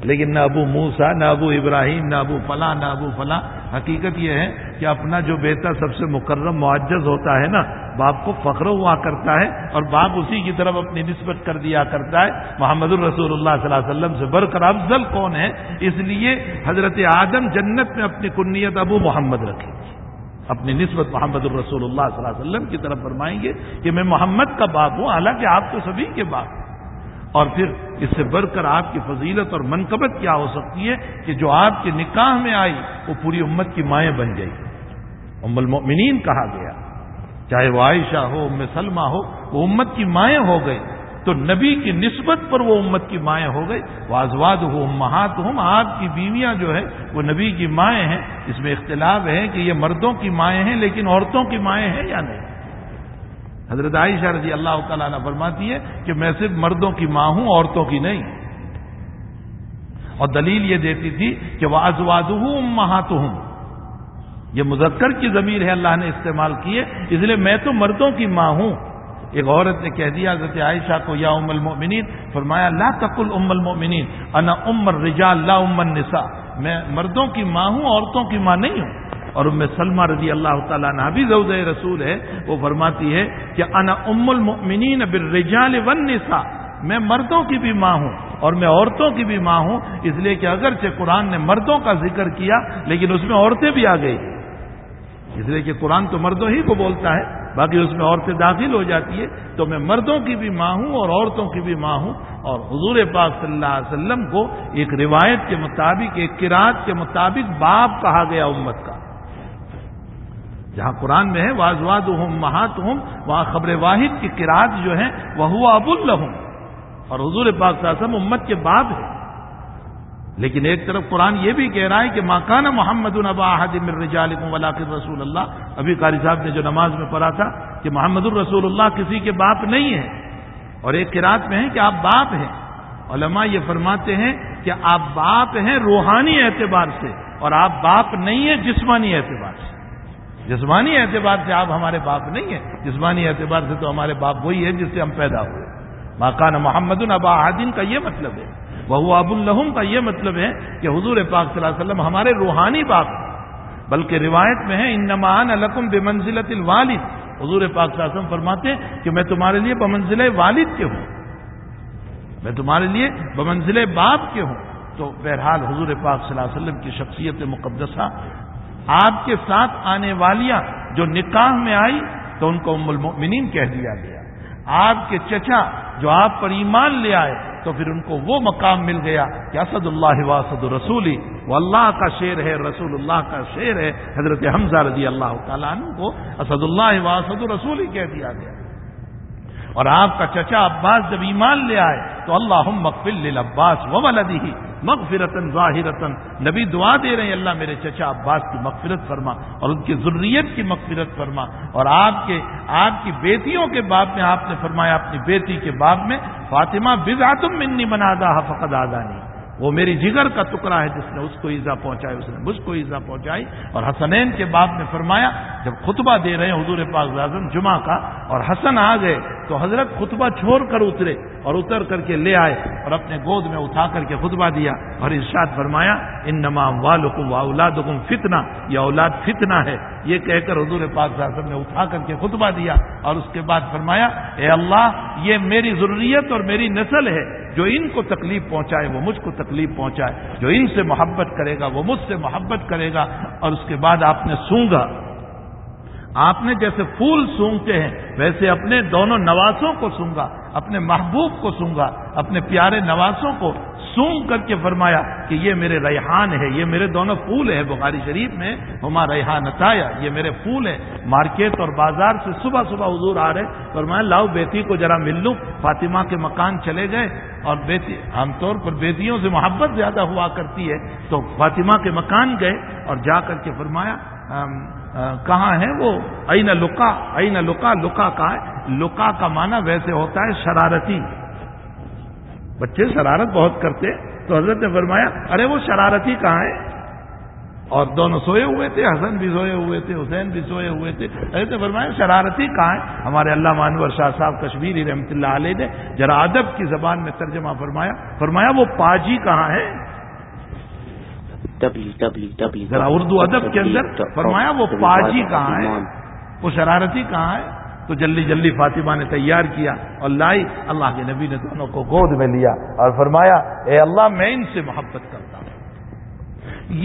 لیکن نہ ابو موسیٰ، نہ ابو ابراہیم، نہ ابو فلاں، نہ ابو فلاں۔ حقیقت یہ ہے کہ اپنا جو بیٹا سب سے مکرم معجز ہوتا ہے نا، باپ کو فخر ہوا کرتا ہے، اور باپ اسی کی طرف اپنی نسبت کر دیا کرتا ہے۔ محمد الرسول اللہ صلی اللہ علیہ وسلم سے بڑھ کر افضل کون ہے؟ اس لیے حضرت آدم جنت میں اپنی کنیت ابو محمد رکھیں گے، اپنی نسبت محمد الرسول اللہ صلی اللہ علیہ وسلم کی طرف فرمائیں گے کہ میں محمد کا باپ ہوں، حالانکہ آپ تو سبھی کے باپ ہیں۔ اور پھر اس سے بڑھ کر آپ کی فضیلت اور منقبت کیا ہو سکتی ہے کہ جو آپ کے نکاح میں آئی وہ پوری امت کی مائیں بن گئی، ام المؤمنین کہا گیا، چاہے وہ عائشہ ہو، ام سلمہ ہو، وہ امت کی مائیں ہو گئی۔ تو نبی کی نسبت پر وہ امت کی مائیں ہو گئی۔ وازواجہ امہاتہم، آپ کی بیویاں جو ہے وہ نبی کی مائیں ہیں۔ اس میں اختلاف ہے کہ یہ مردوں کی مائیں ہیں لیکن عورتوں کی مائیں ہیں یا نہیں۔ حضرت عائشہ رضی اللہ تعالیٰ عنہ فرماتی ہے کہ میں صرف مردوں کی ماں ہوں، عورتوں کی نہیں، اور دلیل یہ دیتی تھی کہ وازواجہ امہاتہم، یہ مذکر کی ضمیر ہے اللہ نے استعمال کی ہے، اس لیے میں تو مردوں کی ماں ہوں۔ ایک عورت نے کہہ دیا حضرت عائشہ کو یا ام المؤمنین، فرمایا لا تقل ام المؤمنین انا ام الرجال لا ام النساء، میں مردوں کی ماں ہوں، عورتوں کی ماں نہیں ہوں۔ اور ام سلمہ رضی اللہ تعالیٰ عنہ بھی زوجہ رسول ہے، وہ فرماتی ہے کہ انا ام المؤمنین بالرجال والنساء، میں مردوں کی بھی ماں ہوں اور میں عورتوں کی بھی ماں ہوں، اس لیے کہ اگرچہ قرآن نے مردوں کا ذکر کیا لیکن اس میں عورتیں بھی آ گئی، اس لیے کہ قرآن تو مردوں ہی کو بولتا ہے، باقی اس میں عورتیں داخل ہو جاتی ہے۔ تو میں مردوں کی بھی ماں ہوں اور عورتوں کی بھی ماں ہوں۔ اور حضور پاک صلی اللہ علیہ وسلم کو ایک روایت کے مطابق، ایک قرات کے مطابق باپ کہا گیا امت کا، جہاں قرآن میں ہے وازواجہم امہاتہم، وہاں خبر واحد کی قرات جو ہے وہو اب لہم، اور حضور پاک صلی اللہ علیہ وسلم امت کے باپ ہے۔ لیکن ایک طرف قرآن یہ بھی کہہ رہا ہے کہ ما کان محمد ابا احد من رجالکم ولکن رسول اللہ، ابھی قاری صاحب نے جو نماز میں پڑھا تھا کہ محمد الرسول اللہ کسی کے باپ نہیں ہے، اور ایک قرات میں ہے کہ آپ باپ ہیں۔ علماء یہ فرماتے ہیں کہ آپ باپ ہیں روحانی اعتبار سے، اور آپ باپ نہیں ہیں جسمانی اعتبار سے۔ جسمانی اعتبار سے آپ ہمارے باپ نہیں ہیں، جسمانی اعتبار سے تو ہمارے باپ وہی ہے جس سے ہم پیدا ہوئے۔ ما کان محمد ابا احد کا یہ مطلب ہے، وہو اب لہم کا یہ مطلب ہے کہ حضور پاک صلی اللہ علیہ وسلم ہمارے روحانی باپ ہیں۔ بلکہ روایت میں ہے انما انا لکم بمنزلۃ الوالد، حضور پاک صلی اللہ علیہ وسلم فرماتے ہیں کہ میں تمہارے لیے بمنزلہ والد کے ہوں، میں تمہارے لیے بمنزلہ باپ کے ہوں۔ تو بہرحال حضور پاک صلی اللہ علیہ وسلم کی شخصیت مقدسہ، آپ کے ساتھ آنے والیاں جو نکاح میں آئی تو ان کو ام المؤمنین کہہ دیا گیا، آپ کے چچا جو آپ پر ایمان لے آئے تو پھر ان کو وہ مقام مل گیا کہ اسد اللہ واسد رسولی، وہ اللہ کا شیر ہے، رسول اللہ کا شیر ہے۔ حضرت حمزہ رضی اللہ تعالیٰ عنہ کو اسد اللہ واسد رسولی کہہ دیا گیا۔ اور آپ کا چچا عباس جب ایمان لے آئے تو اللہم اغفر للعباس وولدہ مغفرتاً ظاہرتاً، نبی دعا دے رہے ہیں اللہ میرے چچا عباس کی مغفرت فرما اور ان کی ذریت کی مغفرت فرما۔ اور آپ کی بیٹیوں کے باب میں آپ نے فرمایا، اپنی بیٹی کے باب میں فاطمہ بضعۃ منی من عاداها فقد عادانی، وہ میری جگر کا ٹکڑا ہے جس نے اس کو ایذا پہنچائی، اس نے مجھ کو ایذا پہنچائی۔ اور حسنین کے باب میں فرمایا جب خطبہ دے رہے ہیں حضور پاک صلی اللہ علیہ وسلم جمعہ کا اور حسن آ گئے تو حضرت خطبہ چھوڑ کر اترے اور اتر کر کے لے آئے اور اپنے گود میں اٹھا کر کے خطبہ دیا اور ارشاد فرمایا انما اموالکم واولادکم فتنہ، یہ اولاد فتنہ ہے، یہ کہہ کر حضور پاک صلی اللہ علیہ وسلم نے اٹھا کر کے خطبہ دیا اور اس کے بعد فرمایا اے اللہ یہ میری ضروریت اور میری نسل ہے، جو ان کو تکلیف پہنچائے وہ مجھ کو تکلیف پہنچائے، جو ان سے محبت کرے گا وہ مجھ سے محبت کرے گا۔ اور اس کے بعد آپ نے سونگا، آپ نے جیسے پھول سونگتے ہیں ویسے اپنے دونوں نواسوں کو سونگا، اپنے محبوب کو سونگا، اپنے پیارے نواسوں کو سونگ کر کے فرمایا کہ یہ میرے ریحان ہے، یہ میرے دونوں پھول ہیں۔ بخاری شریف میں ہما ریحان عطایا، یہ میرے پھول ہیں۔ مارکیٹ اور بازار سے صبح صبح حضور آ رہے، فرمایا لاؤ بیٹی کو ذرا مل لوں۔ فاطمہ کے مکان چلے گئے اور بیٹی عام طور پر بیٹیوں سے محبت زیادہ ہوا کرتی ہے، تو فاطمہ کے مکان گئے اور جا کر کے فرمایا کہاں ہے وہ؟ این لقا، این لقا، لقا کہاں ہے؟ لقا کا معنی ویسے ہوتا ہے شرارتی، بچے شرارت بہت کرتے، تو حضرت نے فرمایا ارے وہ شرارتی کہاں ہے؟ اور دونوں سوئے ہوئے تھے، حسن بھی سوئے ہوئے تھے، حسین بھی سوئے ہوئے تھے۔ حضرت نے فرمایا شرارتی کہاں ہے؟ ہمارے علامہ انور شاہ صاحب کشمیری رحمۃ اللہ علیہ نے ذرا ادب کی زبان میں ترجمہ فرمایا وہ پاجی کہاں ہے؟ ذرا اردو ادب کے اندر فرمایا وہ پاجی کہاں ہے، وہ شرارتی کہاں ہے؟ تو جلدی جلدی فاطمہ نے تیار کیا اور لائی، اللہ کے نبی نے دونوں کو گود میں لیا اور فرمایا اے اللہ میں ان سے محبت کرتا ہوں۔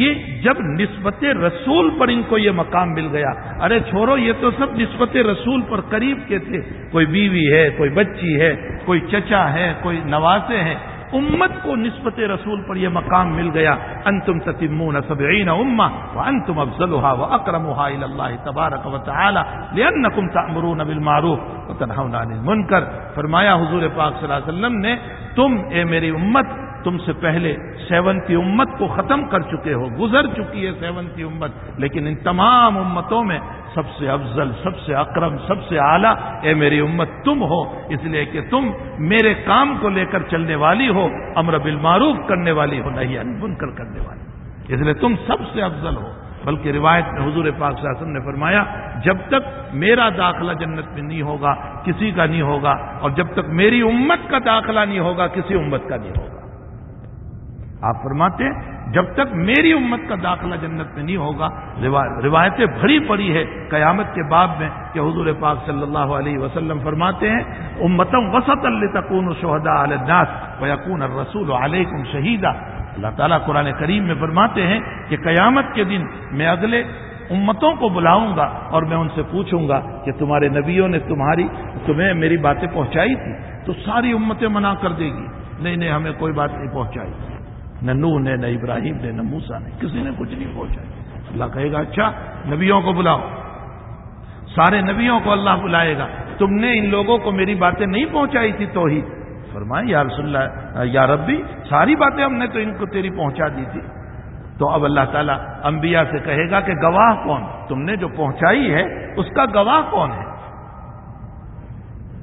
یہ جب نسبت رسول پر ان کو یہ مقام مل گیا، ارے چھوڑو یہ تو سب نسبت رسول پر قریب کے تھے، کوئی بیوی ہے، کوئی بچی ہے، کوئی چچا ہے، کوئی نواسے ہیں، امت کو نسبت رسول پر یہ مقام مل گیا۔ انتم تتمون 70 امہ وانتم افضلها واکرمها الى اللہ تبارک وتعالی لانکم تأمرون بالمعروف وتنہون عن المنکر۔ فرمایا حضور پاک صلی اللہ علیہ وسلم نے تم اے میری امت، تم سے پہلے 70 امت کو ختم کر چکے ہو، گزر چکی ہے 70 امت، لیکن ان تمام امتوں میں سب سے افضل، سب سے اکرم، سب سے اعلیٰ اے میری امت تم ہو، اس لیے کہ تم میرے کام کو لے کر چلنے والی ہو، امر بالمعروف کرنے والی ہو، نہی عن المنکر کرنے والی، اس لیے تم سب سے افضل ہو۔ بلکہ روایت میں حضور پاک صلی اللہ علیہ وسلم نے فرمایا جب تک میرا داخلہ جنت میں نہیں ہوگا کسی کا نہیں ہوگا، اور جب تک میری امت کا داخلہ نہیں ہوگا کسی امت کا نہیں ہوگا۔ آپ فرماتے ہیں جب تک میری امت کا داخلہ جنت میں نہیں ہوگا، روایتیں بھری پڑی ہے قیامت کے باب میں کہ حضور پاک صلی اللہ علیہ وسلم فرماتے ہیں امتم وسطا لتکونوا شہداء علی الناس ویکون الرسول علیکم شہیدا۔ اللہ تعالیٰ قرآن کریم میں فرماتے ہیں کہ قیامت کے دن میں اگلے امتوں کو بلاؤں گا اور میں ان سے پوچھوں گا کہ تمہارے نبیوں نے تمہیں میری باتیں پہنچائی تھی؟ تو ساری امتیں منع کر دے گی نہیں ہمیں کوئی بات نہیں پہنچائی، نہ نوح نے، نہ ابراہیم نے، نہ موسیٰ نے، کسی نے کچھ نہیں پہنچائی۔ اللہ کہے گا اچھا نبیوں کو بلاؤ، سارے نبیوں کو اللہ بلائے گا، تم نے ان لوگوں کو میری باتیں نہیں پہنچائی تھی توحید؟ فرمائے یا رسول اللہ یا ربی ساری باتیں ہم نے تو ان کو تیری پہنچا دی تھی۔ تو اب اللہ تعالیٰ انبیاء سے کہے گا کہ گواہ کون؟ تم نے جو پہنچائی ہے اس کا گواہ کون ہے؟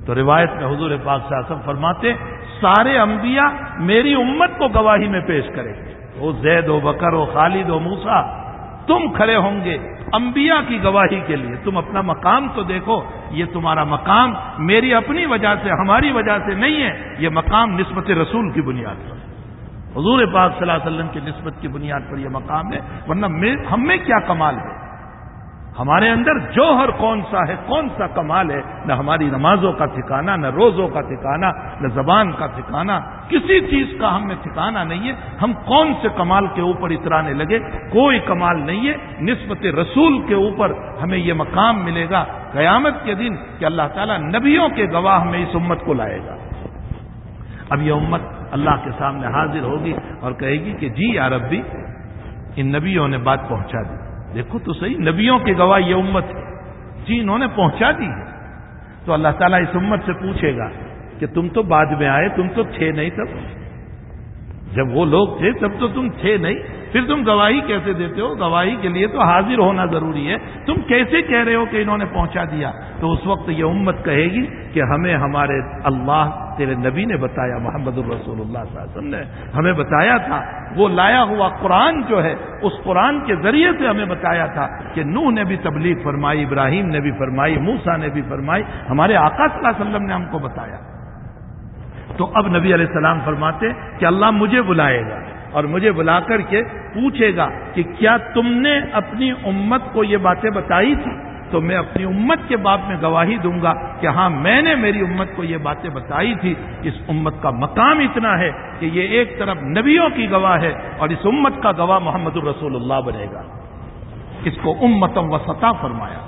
تو روایت میں حضور پاک صلی اللہ علیہ وسلم فرماتے سارے انبیاء میری امت کو گواہی میں پیش کریں گے، وہ زید و بکر و خالد و موسیٰ، تم کھڑے ہوں گے انبیاء کی گواہی کے لیے۔ تم اپنا مقام تو دیکھو، یہ تمہارا مقام میری اپنی وجہ سے، ہماری وجہ سے نہیں ہے، یہ مقام نسبت رسول کی بنیاد پر، حضور پاک صلی اللہ علیہ وسلم کی نسبت کی بنیاد پر یہ مقام ہے، ورنہ ہم میں کیا کمال ہے؟ ہمارے اندر جوہر کون سا ہے، کون سا کمال ہے؟ نہ ہماری نمازوں کا ٹھکانہ، نہ روزوں کا ٹھکانہ، نہ زبان کا ٹھکانہ، کسی چیز کا ہم میں ٹھکانہ نہیں ہے۔ ہم کون سے کمال کے اوپر اترانے لگے؟ کوئی کمال نہیں ہے۔ نسبت رسول کے اوپر ہمیں یہ مقام ملے گا قیامت کے دن کہ اللہ تعالیٰ نبیوں کے گواہ میں اس امت کو لائے گا۔ اب یہ امت اللہ کے سامنے حاضر ہوگی اور کہے گی کہ جی یا ربی ان نبیوں نے بات پہنچا دی۔ دیکھو تو صحیح، نبیوں کی گواہ یہ امت ہے، جی انہوں نے پہنچا دی ہے۔ تو اللہ تعالیٰ اس امت سے پوچھے گا کہ تم تو بعد میں آئے، تم تو تھے نہیں تب، جب وہ لوگ تھے تب تو تم تھے نہیں، پھر تم گواہی کیسے دیتے ہو؟ گواہی کے لیے تو حاضر ہونا ضروری ہے، تم کیسے کہہ رہے ہو کہ انہوں نے پہنچا دیا؟ تو اس وقت یہ امت کہے گی کہ ہمیں ہمارے اللہ تیرے نبی نے بتایا، محمد الرسول اللہ صلی اللہ علیہ وسلم نے ہمیں بتایا تھا، وہ لایا ہوا قرآن جو ہے اس قرآن کے ذریعے سے ہمیں بتایا تھا کہ نوح نے بھی تبلیغ فرمائی، ابراہیم نے بھی فرمائی، موسیٰ نے بھی فرمائی، ہمارے آقا صلی اللہ علیہ وسلم نے ہم کو بتایا۔ تو اب نبی علیہ السلام فرماتے کہ اللہ مجھے بلائے گا اور مجھے بلا کر کے پوچھے گا کہ کیا تم نے اپنی امت کو یہ باتیں بتائی تھی؟ تو میں اپنی امت کے باب میں گواہی دوں گا کہ ہاں میں نے میری امت کو یہ باتیں بتائی تھی۔ اس امت کا مقام اتنا ہے کہ یہ ایک طرف نبیوں کی گواہ ہے اور اس امت کا گواہ محمد الرسول اللہ بنے گا۔ اس کو امتم وسطا فرمایا،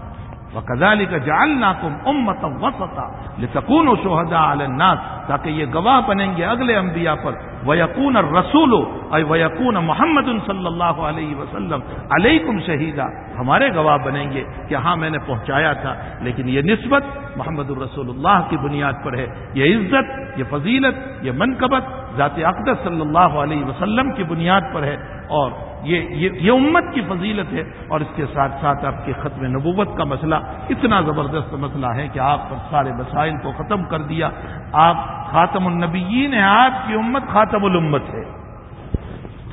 وَكَذَلِكَ جَعَلْنَاكُمْ أُمَّةً وَسَطًا لِتَكُونُوا شُهَدَاءَ عَلَى النَّاسِ، تاکہ یہ گواہ بنیں گے اگلے انبیاء پر، وَيَكُونَ الرَّسُولُ أي وَيَكُونَ محمد صلی اللہ علیہ وسلم علیکم شہیدا، ہمارے گواہ بنیں گے کہ ہاں میں نے پہنچایا تھا۔ لیکن یہ نسبت محمد الرسول اللہ کی بنیاد پر ہے، یہ عزت، یہ فضیلت، یہ منقبت ذات اقدس صلی اللہ علیہ وسلم کی بنیاد پر ہے، اور یہ امت کی فضیلت ہے۔ اور اس کے ساتھ ساتھ آپ کے ختم نبوت کا مسئلہ اتنا زبردست مسئلہ ہے کہ آپ پر سارے مسائل کو ختم کر دیا۔ آپ خاتم النبیین ہیں، آپ کی امت خاتم الامت ہے،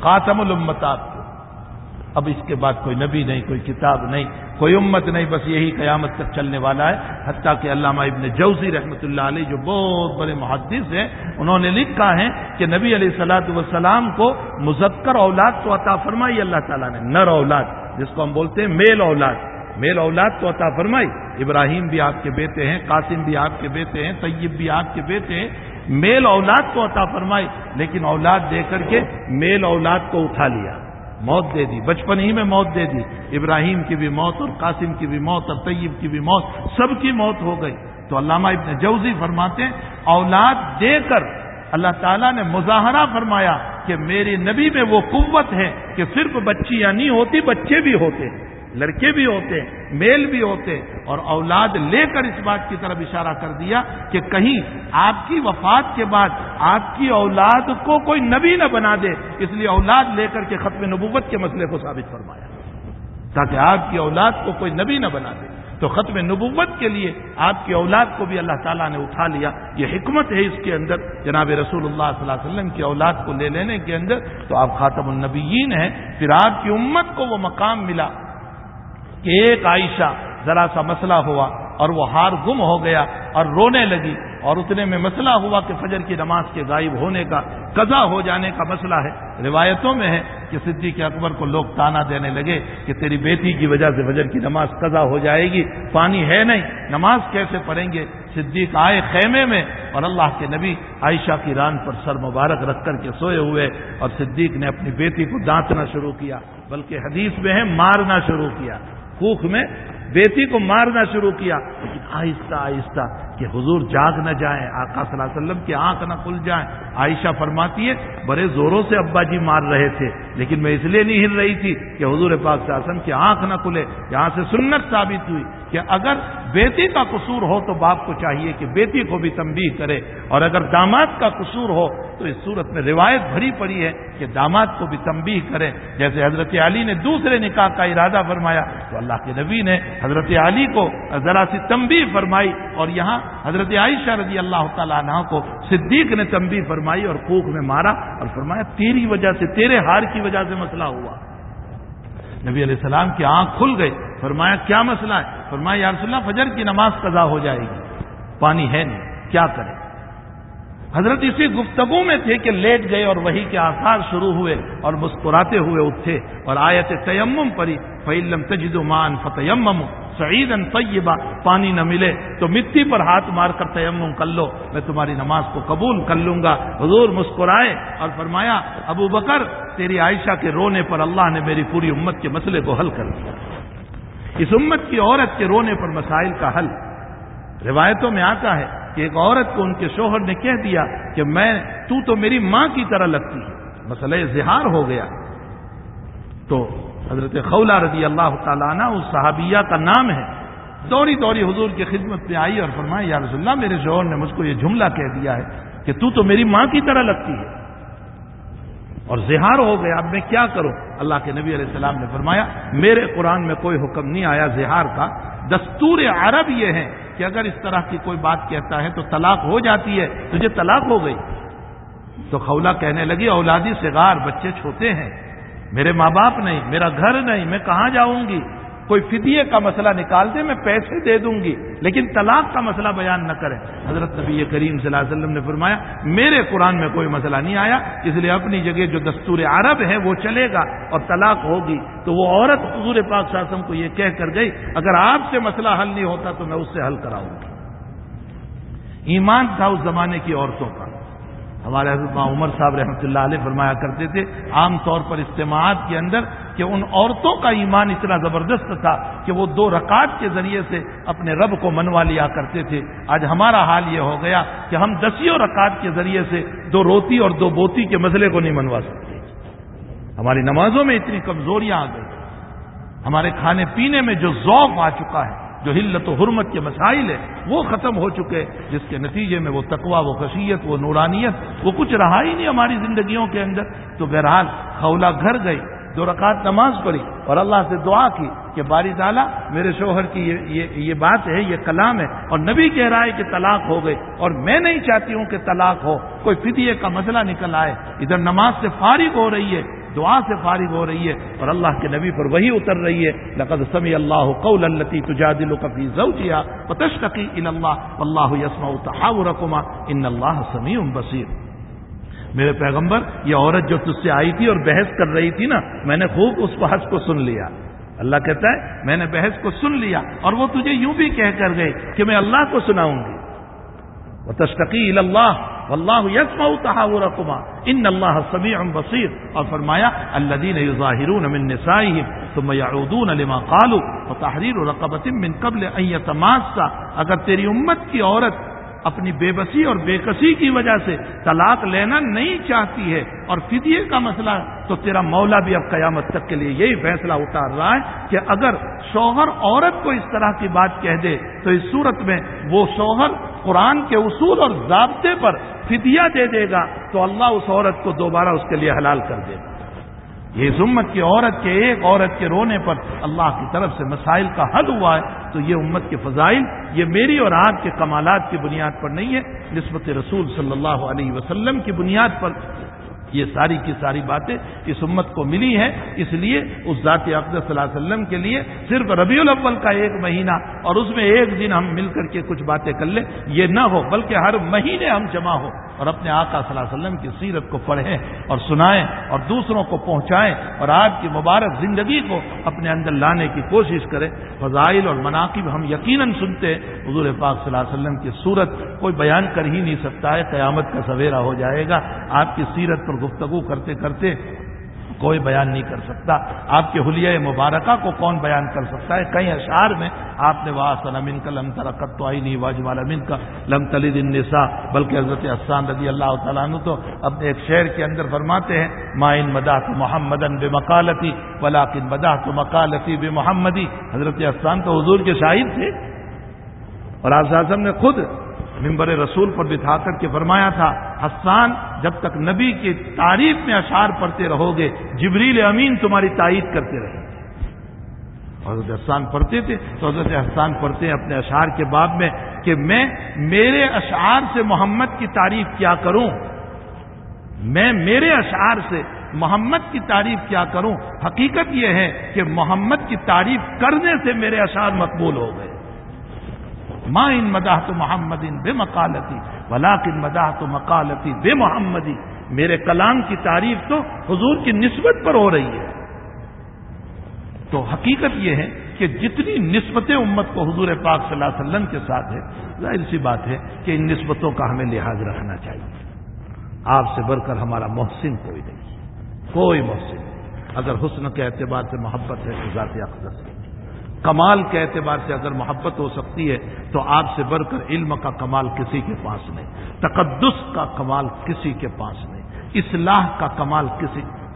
خاتم الامت آپ کو۔ اب اس کے بعد کوئی نبی نہیں، کوئی کتاب نہیں، کوئی امت نہیں، بس یہی قیامت تک چلنے والا ہے۔ حتیٰ کہ علامہ ابن جوزی رحمۃ اللہ علیہ جو بہت بڑے محدث ہیں، انہوں نے لکھا ہے کہ نبی علیہ الصلوۃ والسلام کو مذکر اولاد تو عطا فرمائی اللہ تعالیٰ نے، نر اولاد جس کو ہم بولتے ہیں میل اولاد، میل اولاد تو عطا فرمائی۔ ابراہیم بھی آپ کے بیٹے ہیں، قاسم بھی آپ کے بیٹے ہیں، طیب بھی آپ کے بیٹے ہیں، میل اولاد تو عطا فرمائی، لیکن اولاد دے کر کے میل اولاد کو اٹھا لیا، موت دے دی، بچپن ہی میں موت دے دی۔ ابراہیم کی بھی موت اور قاسم کی بھی موت اور طیب کی بھی موت، سب کی موت ہو گئی۔ تو علامہ ابن جوزی فرماتے ہیں اولاد دے کر اللہ تعالیٰ نے مظاہرہ فرمایا کہ میری نبی میں وہ قوت ہے کہ صرف بچیاں نہیں ہوتی، بچے بھی ہوتے ہیں، لڑکے بھی ہوتے ہیں، میل بھی ہوتے ہیں، اور اولاد لے کر اس بات کی طرف اشارہ کر دیا کہ کہیں آپ کی وفات کے بعد آپ کی اولاد کو کوئی نبی نہ بنا دے، اس لیے اولاد لے کر کے ختم نبوت کے مسئلے کو ثابت فرمایا تاکہ آپ کی اولاد کو کوئی نبی نہ بنا دے۔ تو ختم نبوت کے لیے آپ کی اولاد کو بھی اللہ تعالیٰ نے اٹھا لیا، یہ حکمت ہے اس کے اندر، جناب رسول اللہ صلی اللہ علیہ وسلم کی اولاد کو لے لینے کے اندر۔ تو آپ خاتم النبیین ہیں، پھر آپ کی امت کو وہ مقام ملا کہ ایک عائشہ ذرا سا مسئلہ ہوا اور وہ ہار گم ہو گیا اور رونے لگی، اور اتنے میں مسئلہ ہوا کہ فجر کی نماز کے غائب ہونے کا، قضا ہو جانے کا مسئلہ ہے۔ روایتوں میں ہے کہ صدیق اکبر کو لوگ تانا دینے لگے کہ تیری بیٹی کی وجہ سے فجر کی نماز قضا ہو جائے گی، پانی ہے نہیں، نماز کیسے پڑھیں گے؟ صدیق آئے خیمے میں اور اللہ کے نبی عائشہ کی ران پر سر مبارک رکھ کر کے سوئے ہوئے، اور صدیق نے اپنی بیٹی کو دانتنا شروع کیا، بلکہ حدیث میں ہے مارنا شروع کیا، کوکھ میں بیٹی کو مارنا شروع کیا، لیکن آہستہ آہستہ کہ حضور جاگ نہ جائیں، آقا صلی اللہ علیہ وسلم کی آنکھ نہ کھل جائیں۔ عائشہ فرماتی ہے بڑے زوروں سے ابا جی مار رہے تھے، لیکن میں اس لیے نہیں ہل رہی تھی کہ حضور پاک صلی اللہ علیہ وسلم کی آنکھ نہ کھلے۔ یہاں سے سنت ثابت ہوئی کہ اگر بیٹی کا قصور ہو تو باپ کو چاہیے کہ بیٹی کو بھی تنبیہ کرے، اور اگر داماد کا قصور ہو تو اس صورت میں روایت بھری پڑی ہے کہ داماد کو بھی تنبیہ کرے۔ جیسے حضرت علی نے دوسرے نکاح کا ارادہ فرمایا تو اللہ کے نبی نے حضرت علی کو ذرا سی تنبیہ فرمائی، اور یہاں حضرت عائشہ رضی اللہ تعالیٰ عنہ کو صدیق نے تنبیہ فرمائی اور کوکھ میں مارا اور فرمایا تیری وجہ سے، تیرے ہار کی وجہ سے مسئلہ ہوا۔ نبی علیہ السلام کی آنکھ کھل گئی، فرمایا کیا مسئلہ ہے؟ فرمایا یا رسول اللہ فجر کی نماز قضا ہو جائے گی، پانی ہے نہیں، کیا کریں؟ حضرت اسی گفتگو میں تھے کہ لیٹ گئے اور وحی کے آثار شروع ہوئے اور مسکراتے ہوئے اٹھے اور آیت تیمم پڑھی، فَإِن لَّمْ تَجِدُوا مَاءً فَتَيَمَّمُوا صَعِيدًا طَيِّبًا، پانی نہ ملے تو مٹی پر ہاتھ مار کر تیمم کر لو، میں تمہاری نماز کو قبول کر لوں گا۔ حضور مسکرائے اور فرمایا ابو بکر تیری عائشہ کے رونے پر اللہ نے میری پوری امت کے مسئلے کو حل کر دیا۔ اس امت کی عورت کے رونے پر مسائل کا حل۔ روایتوں میں آتا ہے کہ ایک عورت کو ان کے شوہر نے کہہ دیا کہ تو میری ماں کی طرح لگتی ہے، مسئلہ اظہار ہو گیا۔ تو حضرت خولہ رضی اللہ تعالیٰ عنہ اس صحابیہ کا نام ہے، دوڑی دوڑی حضور کی خدمت میں آئی اور فرمایا یا رسول اللہ میرے شوہر نے مجھ کو یہ جملہ کہہ دیا ہے کہ تو میری ماں کی طرح لگتی ہے۔ اور زہار ہو گیا، اب میں کیا کروں؟ اللہ کے نبی علیہ السلام نے فرمایا میرے قرآن میں کوئی حکم نہیں آیا زہار کا، دستور عرب یہ ہے کہ اگر اس طرح کی کوئی بات کہتا ہے تو طلاق ہو جاتی ہے، تجھے طلاق ہو گئی۔ تو خولہ کہنے لگی اولادی صغار، بچے چھوٹے ہیں، میرے ماں باپ نہیں، میرا گھر نہیں، میں کہاں جاؤں گی؟ کوئی فدیے کا مسئلہ نکال دے، میں پیسے دے دوں گی، لیکن طلاق کا مسئلہ بیان نہ کریں۔ حضرت نبی کریم صلی اللہ علیہ وسلم نے فرمایا میرے قرآن میں کوئی مسئلہ نہیں آیا، اس لیے اپنی جگہ جو دستور عرب ہے وہ چلے گا اور طلاق ہوگی۔ تو وہ عورت حضور پاک صلی اللہ علیہ وسلم کو یہ کہہ کر گئی اگر آپ سے مسئلہ حل نہیں ہوتا تو میں اس سے حل کراؤں گی۔ ایمان تھا اس زمانے کی عورتوں کا۔ ہمارے حضرت عمر صاحب رحمۃ اللہ علیہ فرمایا کرتے تھے عام طور پر اجتماعات کے اندر کہ ان عورتوں کا ایمان اتنا زبردست تھا کہ وہ 2 رکعت کے ذریعے سے اپنے رب کو منوا لیا کرتے تھے۔ آج ہمارا حال یہ ہو گیا کہ ہم 10 رکعت کے ذریعے سے 2 روٹی اور 2 بوتی کے مسئلے کو نہیں منوا سکتے۔ ہماری نمازوں میں اتنی کمزوریاں آ گئی، ہمارے کھانے پینے میں جو ذوق آ چکا ہے، جو حلت و حرمت کے مسائل ہے وہ ختم ہو چکے، جس کے نتیجے میں وہ تقویٰ، وہ خشیت، وہ نورانیت، وہ کچھ رہا ہی نہیں ہماری زندگیوں کے اندر۔ تو بہرحال خولہ گھر گئی، 2 رکعت نماز پڑھی اور اللہ سے دعا کی کہ باری تعالیٰ میرے شوہر کی یہ بات ہے، یہ کلام ہے، اور نبی کہہ رہا ہے کہ طلاق ہو گئی اور میں نہیں چاہتی ہوں کہ طلاق ہو، کوئی فدیے کا مسئلہ نکل آئے۔ ادھر نماز سے فارغ ہو رہی ہے، دعا سے فارغ ہو رہی ہے، اور اللہ کے نبی پر وہی اتر رہی ہے لقد سمع اللہ قول التي تجادلك في زوجها وتشتكي الى الله والله يسمع تحاوركما ان اللہ سمیع بصیر۔ میرے پیغمبر یہ عورت جو تجھ سے آئی تھی اور بحث کر رہی تھی نا، میں نے خوب اس بحث کو سن لیا۔ اللہ کہتا ہے میں نے بحث کو سن لیا اور وہ تجھے یوں بھی کہہ کر گئے کہ میں اللہ کو سناؤں گی۔ وتشتقی الی اللہ واللہ یسمع تحاورکما ان اللہ سمیع بصیر، اور فرمایا الذین یظاہرون من نسائہم ثم یعودون لما قالوا وتحریر رقبۃ من قبل ان یتماسا۔ اگر تیری امت کی عورت اپنی بے بسی اور بے کسی کی وجہ سے طلاق لینا نہیں چاہتی ہے اور فدیے کا مسئلہ، تو تیرا مولا بھی اب قیامت تک کے لیے یہی فیصلہ اتار رہا ہے کہ اگر شوہر عورت کو اس طرح کی بات کہہ دے تو اس صورت میں وہ شوہر قرآن کے اصول اور ضابطے پر فدیہ دے دے گا تو اللہ اس عورت کو دوبارہ اس کے لیے حلال کر دے گا۔ یہ اس امت کی عورت کے ایک عورت کے رونے پر اللہ کی طرف سے مسائل کا حل ہوا ہے، تو یہ امت کے فضائل یہ میری اور آپ کے کمالات کی بنیاد پر نہیں ہے، نسبت رسول صلی اللہ علیہ وسلم کی بنیاد پر یہ ساری کی ساری باتیں اس امت کو ملی ہیں۔ اس لیے اس ذات اقدس صلی اللہ علیہ وسلم کے لیے صرف ربیع الاول کا 1 مہینہ اور اس میں 1 دن ہم مل کر کے کچھ باتیں کر لیں، یہ نہ ہو، بلکہ ہر مہینے ہم جمع ہو اور اپنے آقا صلی اللہ علیہ وسلم کی سیرت کو پڑھیں اور سنائیں اور دوسروں کو پہنچائیں اور آپ کی مبارک زندگی کو اپنے اندر لانے کی کوشش کریں۔ فضائل اور مناقب ہم یقیناً سنتے ہیں، حضور پاک صلی اللہ علیہ وسلم کی صورت کوئی بیان کر ہی نہیں سکتا ہے، قیامت کا سویرا ہو جائے گا، آپ کی سیرت پر گفتگو کرتے کرتے کوئی بیان نہیں کر سکتا، آپ کے حلیہ مبارکہ کو کون بیان کر سکتا ہے۔ کئی اشعار میں آپ نے وَأَحْسَنَ مِنْكَ لَمْ تَرَ قَطُّ عَيْنِي وَأَجْمَلَ مِنْكَ لَمْ تَلِدِ النِّسَاءُ، بلکہ حضرت حسان رضی اللہ تعالیٰ عنہ تو اپنے ایک شعر کے اندر فرماتے ہیں مَا إِن مَدَحْتُ مُحَمَّدًا بِمَقَالَتِي وَلَكِنْ مَدَحْتُ مَقَالَتِي بِمُحَمَّدِ۔ حضرت حسان تو حضور کے شاعر تھے، اور آپ صلی اللہ علیہ وسلم نے خود منبر رسول پر بٹھا کر کے فرمایا تھا حسان جب تک نبی کی تعریف میں اشعار پڑھتے رہو گے جبریل امین تمہاری تائید کرتے رہیں گے۔ حضرت حسان پڑھتے تھے تو حضرت حسان پڑھتے ہیں اپنے اشعار کے باب میں کہ میں میرے اشعار سے محمد کی تعریف کیا کروں، میں میرے اشعار سے محمد کی تعریف کیا کروں۔ حقیقت یہ ہے کہ محمد کی تعریف کرنے سے میرے اشعار مقبول ہو گئے۔ ما ان مدحت محمد بمقالتی ولکن مدحت مقالتی بمحمدی، میرے کلام کی تعریف تو حضور کی نسبت پر ہو رہی ہے۔ تو حقیقت یہ ہے کہ جتنی نسبتیں امت کو حضور پاک صلی اللہ علیہ وسلم کے ساتھ ہے، ظاہر سی بات ہے کہ ان نسبتوں کا ہمیں لحاظ رکھنا چاہیے۔ آپ سے بڑھ کر ہمارا محسن کوئی نہیں، کوئی محسن نہیں۔ اگر حسن کے اعتبار سے محبت ہے تو ذات اقدس ہے، کمال کے اعتبار سے اگر محبت ہو سکتی ہے تو آپ سے بڑھ کر علم کا کمال کسی کے پاس نہیں، تقدس کا کمال کسی کے پاس نہیں، اصلاح کا کمال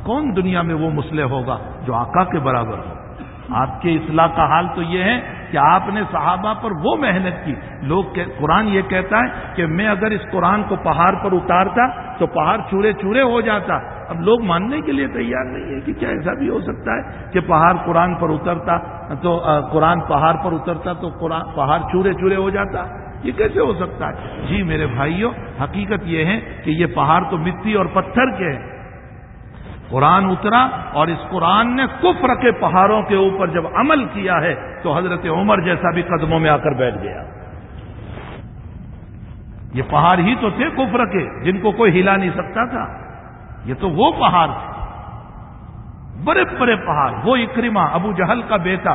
کون دنیا میں وہ مصلح ہوگا جو آقا کے برابر ہو۔ آپ کے اصلاح کا حال تو یہ ہے کہ آپ نے صحابہ پر وہ محنت کی، قرآن یہ کہتا ہے کہ میں اگر اس قرآن کو پہاڑ پر اتارتا تو پہاڑ چورے چورے ہو جاتا، اب لوگ ماننے کے لیے تیار نہیں ہے کہ کیا ایسا بھی ہو سکتا ہے کہ پہاڑ قرآن پر اترتا تو قرآن پہاڑ پر اترتا تو قرآن پہاڑ چورے چورے ہو جاتا. یہ کیسے ہو سکتا ہے؟ جی میرے بھائیوں، حقیقت یہ ہے کہ یہ پہاڑ تو مٹی اور پتھر کے ہیں. قرآن اترا اور اس قرآن نے کفر کے پہاڑوں کے اوپر جب عمل کیا ہے تو حضرت عمر جیسا بھی قدموں میں آ کر بیٹھ گیا. یہ پہاڑ ہی تو تھے کفر کے جن کو کوئی ہلا نہیں سکتا تھا. یہ تو وہ پہاڑ تھے، بڑے بڑے پہاڑ. وہ اکرمہ ابو جہل کا بیٹا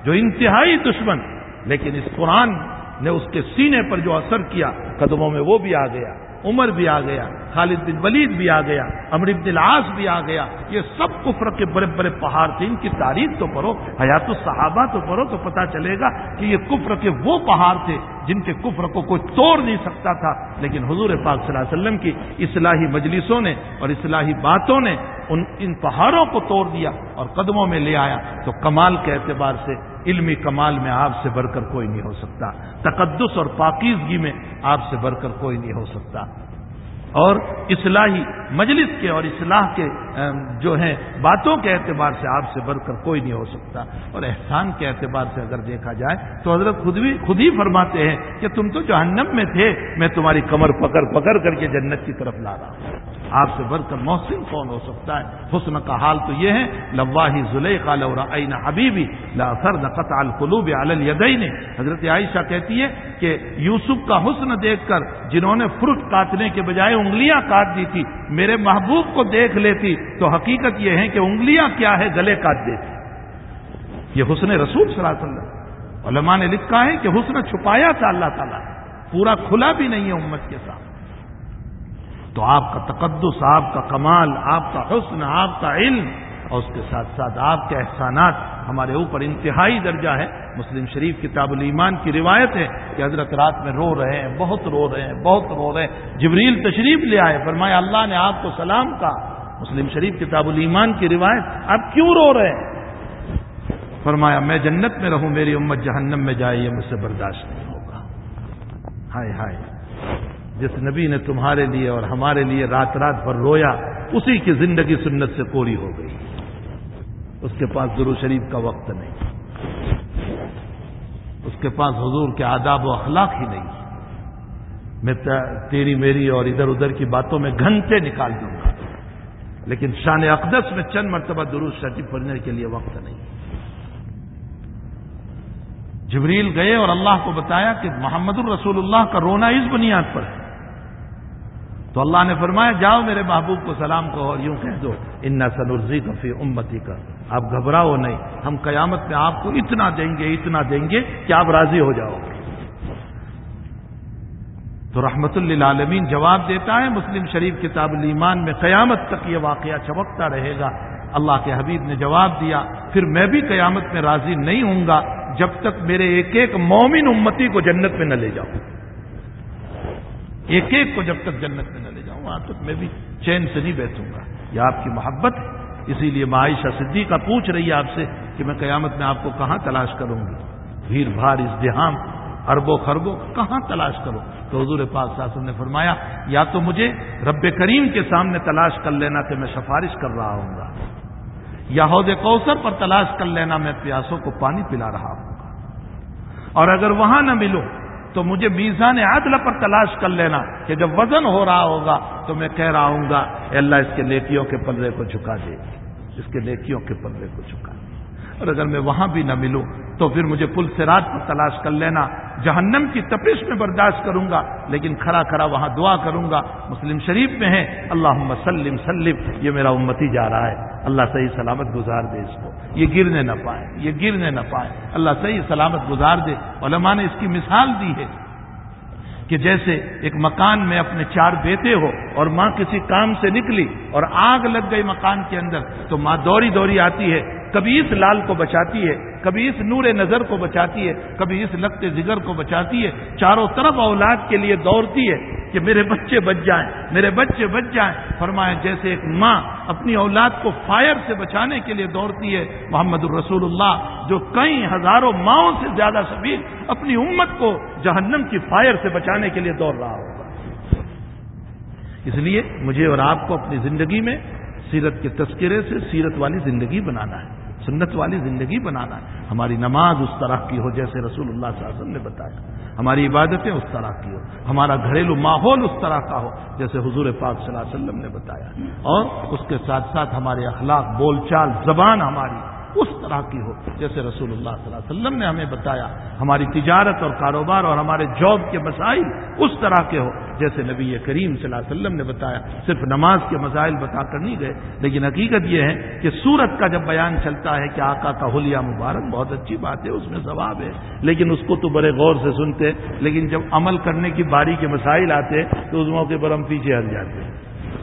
جو انتہائی دشمن، لیکن اس قرآن نے اس کے سینے پر جو اثر کیا قدموں میں وہ بھی آ گیا. عمر بھی آ گیا، خالد بن ولید بھی آ گیا، عمرو بن العاص بھی آ گیا. یہ سب کفر کے بڑے بڑے پہاڑ تھے. ان کی تاریخ تو پڑھو، حیات الصحابہ تو پڑھو تو پتہ چلے گا کہ یہ کفر کے وہ پہاڑ تھے جن کے کفر کو کوئی توڑ نہیں سکتا تھا. لیکن حضور پاک صلی اللہ علیہ وسلم کی اصلاحی مجلسوں نے اور اصلاحی باتوں نے ان پہاڑوں کو توڑ دیا اور قدموں میں لے آیا. تو کمال کے اعتبار سے علمی کمال میں آپ سے بڑھ کر کوئی نہیں ہو سکتا، تقدس اور پاکیزگی میں آپ سے بڑھ کر کوئی نہیں ہو سکتا، اور اصلاحی مجلس کے اور اصلاح کے جو ہیں باتوں کے اعتبار سے آپ سے بڑھ کر کوئی نہیں ہو سکتا. اور احسان کے اعتبار سے اگر دیکھا جائے تو حضرت خود ہی فرماتے ہیں کہ تم تو جہنم میں تھے، میں تمہاری کمر پکڑ پکڑ کر کے جنت کی طرف لا رہا ہوں. آپ سے بڑھ کر محسن کون ہو سکتا ہے؟ حسن کا حال تو یہ ہے، لواہی زلیخا لو رأینا حبیبی لاثرن قطع القلوب علی الیدین. حضرت عائشہ کہتی ہے کہ یوسف کا حسن دیکھ کر جنہوں نے فروٹ کاٹنے کے بجائے انگلیاں کاٹ دی تھی، میرے محبوب کو دیکھ لیتی تو حقیقت یہ ہے کہ انگلیاں کیا ہے گلے کاٹ دیتی. یہ حسن رسول صلی اللہ علیہ وسلم. علماء نے لکھا ہے کہ حسن چھپایا تھا اللہ تعالیٰ نے، پورا کھلا بھی نہیں ہے امت کے ساتھ. تو آپ کا تقدس، آپ کا کمال، آپ کا حسن، آپ کا علم اور اس کے ساتھ ساتھ آپ کے احسانات ہمارے اوپر انتہائی درجہ ہے. مسلم شریف کتاب الایمان کی روایت ہے کہ حضرت رات میں رو رہے ہیں، بہت رو رہے ہیں، بہت رو رہے ہیں. جبریل تشریف لے آئے، فرمایا اللہ نے آپ کو سلام کہا. مسلم شریف کتاب الایمان کی روایت، آپ کیوں رو رہے ہیں؟ فرمایا میں جنت میں رہوں، میری امت جہنم میں جائے، یہ مجھ سے برداشت نہیں ہوگا. ہائے ہائے، جس نبی نے تمہارے لیے اور ہمارے لیے رات رات بھر رویا، اسی کی زندگی سنت سے کوری ہو گئی. اس کے پاس درود شریف کا وقت نہیں، اس کے پاس حضور کے آداب و اخلاق ہی نہیں. میں تیری میری اور ادھر ادھر کی باتوں میں گھنٹے نکال دوں گا، لیکن شان اقدس میں چند مرتبہ درود شریف پڑھنے کے لیے وقت نہیں. جبریل گئے اور اللہ کو بتایا کہ محمد الرسول اللہ کا رونا اس بنیاد پر ہے. تو اللہ نے فرمایا جاؤ میرے محبوب کو سلام کہو اور یوں کہہ دو انا سنرزیک فی امتک، آپ گھبراؤ نہیں، ہم قیامت میں آپ کو اتنا دیں گے کہ آپ راضی ہو جاؤ گے. تو رحمت للعالمین جواب دیتا ہے. مسلم شریف کتاب الایمان میں قیامت تک یہ واقعہ چمکتا رہے گا. اللہ کے حبیب نے جواب دیا پھر میں بھی قیامت میں راضی نہیں ہوں گا جب تک میرے ایک ایک مومن امتی کو جنت میں نہ لے جاؤں. ایک ایک کو جب تک جنت میں نہ لے جاؤں وہاں تک میں بھی چین سے نہیں بیٹھوں گا. یہ آپ کی محبت ہے. اسی لیے عائشہ صدیقہ پوچھ رہی ہے آپ سے کہ میں قیامت میں آپ کو کہاں تلاش کروں گی؟ بھیڑ بھاڑ، ازدحام، اربوں خربوں، کہاں تلاش کروں؟ تو حضور پاک صلی اللہ علیہ وسلم نے فرمایا یا تو مجھے رب کریم کے سامنے تلاش کر لینا کہ میں سفارش کر رہا ہوں گا، یا حوض کوثر پر تلاش کر لینا میں پیاسوں کو پانی پلا رہا ہوں گا، اور اگر وہاں نہ ملوں تو مجھے میزان عدل پر تلاش کر لینا کہ جب وزن ہو رہا ہوگا تو میں کہہ رہا ہوں گا اے اللہ اس کے نیکیوں کے پلڑے کو جھکا دے، اس کے نیکیوں کے پلڑے کو جھکا دے. اور اگر میں وہاں بھی نہ ملوں تو پھر مجھے پل صراط پر تلاش کر لینا. جہنم کی تپش میں برداشت کروں گا لیکن کھڑا کھڑا وہاں دعا کروں گا. مسلم شریف میں ہے اللہم سلم سلم، یہ میرا امتی جا رہا ہے، اللہ صحیح سلامت گزار دے اس کو، یہ گرنے نہ پائے، اللہ صحیح سلامت گزار دے. علماء نے اس کی مثال دی ہے کہ جیسے ایک مکان میں اپنے 4 بیٹے ہو اور ماں کسی کام سے نکلی اور آگ لگ گئی مکان کے اندر، تو ماں دوڑی دوڑی آتی ہے، کبھی اس لال کو بچاتی ہے، کبھی اس نور نظر کو بچاتی ہے، کبھی اس لگتے جگر کو بچاتی ہے. چاروں طرف اولاد کے لیے دوڑتی ہے کہ میرے بچے بچ جائیں. فرمایا جیسے ایک ماں اپنی اولاد کو فائر سے بچانے کے لیے دوڑتی ہے، محمد الرسول اللہ جو کئی ہزاروں ماؤں سے زیادہ شفیق اپنی امت کو جہنم کی فائر سے بچانے کے لیے دوڑ رہا ہوگا. اس لیے مجھے اور آپ کو اپنی زندگی میں سیرت کے تذکرے سے سیرت والی زندگی بنانا ہے، سنت والی زندگی بنانا ہے. ہماری نماز اس طرح کی ہو جیسے رسول اللہ صلی اللہ علیہ وسلم نے بتایا، ہماری عبادتیں اس طرح کی ہو، ہمارا گھریلو ماحول اس طرح کا ہو جیسے حضور پاک صلی اللہ علیہ وسلم نے بتایا، اور اس کے ساتھ ساتھ ہمارے اخلاق، بول چال، زبان ہماری اس طرح کی ہو جیسے رسول اللہ صلی اللہ علیہ وسلم نے ہمیں بتایا، ہماری تجارت اور کاروبار اور ہمارے جاب کے مسائل اس طرح کے ہو جیسے نبی کریم صلی اللہ علیہ وسلم نے بتایا. صرف نماز کے مسائل بتا کر نہیں گئے، لیکن حقیقت یہ ہے کہ سورت کا جب بیان چلتا ہے کہ آقا کا حلیہ مبارک، بہت اچھی بات ہے، اس میں ثواب ہے، لیکن اس کو تو بڑے غور سے سنتے، لیکن جب عمل کرنے کی باری کے مسائل آتے تو اس موقع پر ہم پیچھے ہٹ جاتے ہیں.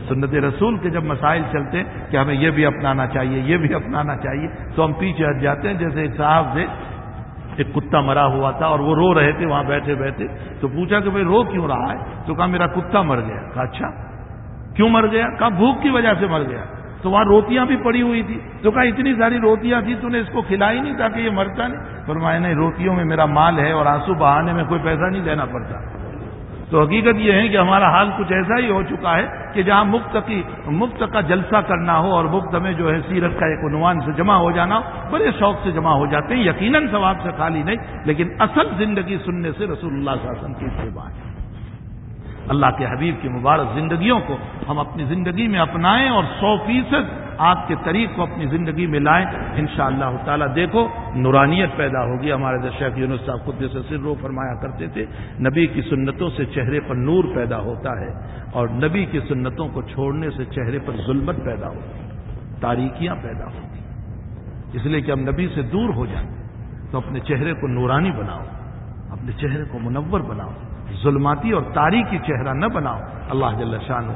سنت رسول کے جب مسائل چلتے کہ ہمیں یہ بھی اپنانا چاہیے، یہ بھی اپنانا چاہیے، تو ہم پیچھے ہٹ جاتے ہیں. جیسے ایک صاحب سے ایک کتا مرا ہوا تھا اور وہ رو رہے تھے وہاں بیٹھے بیٹھے، تو پوچھا کہ بھئی رو کیوں رہا ہے؟ تو کہا میرا کتا مر گیا. کہا اچھا کیوں مر گیا؟ کہا بھوک کی وجہ سے مر گیا. تو وہاں روٹیاں بھی پڑی ہوئی تھی، تو کہا اتنی ساری روٹیاں تھی تو نے اس کو کھلائی نہیں تاکہ یہ مرتا نہیں؟ فرمایا نہیں، روٹیوں میں میرا مال ہے اور آنسو بہانے میں کوئی پیسہ نہیں دینا پڑتا. تو حقیقت یہ ہے کہ ہمارا حال کچھ ایسا ہی ہو چکا ہے کہ جہاں مفت کا جلسہ کرنا ہو اور مفت میں جو ہے سیرت کا ایک عنوان سے جمع ہو جانا ہو، بڑے شوق سے جمع ہو جاتے ہیں، یقیناً ثواب سے خالی نہیں، لیکن اصل زندگی سننے سے رسول اللہ صلی اللہ علیہ وسلم کی اتباع ہے. اللہ کے حبیب کی مبارک زندگیوں کو ہم اپنی زندگی میں اپنائیں اور 100% آپ کے طریق کو اپنی زندگی میں لائیں. انشاءاللہ تعالی دیکھو نورانیت پیدا ہوگی. ہمارے شیخ یونس صاحب قدس سرہ فرمایا کرتے تھے، نبی کی سنتوں سے چہرے پر نور پیدا ہوتا ہے اور نبی کی سنتوں کو چھوڑنے سے چہرے پر ظلمت پیدا ہوتی، تاریکیاں پیدا ہوتی. اس لیے کہ ہم نبی سے دور ہو جائیں تو اپنے چہرے کو نورانی بناؤ، اپنے چہرے کو منور بناؤ، ظلماتی اور تاریکی چہرہ نہ بناؤ. اللہ جل شانہ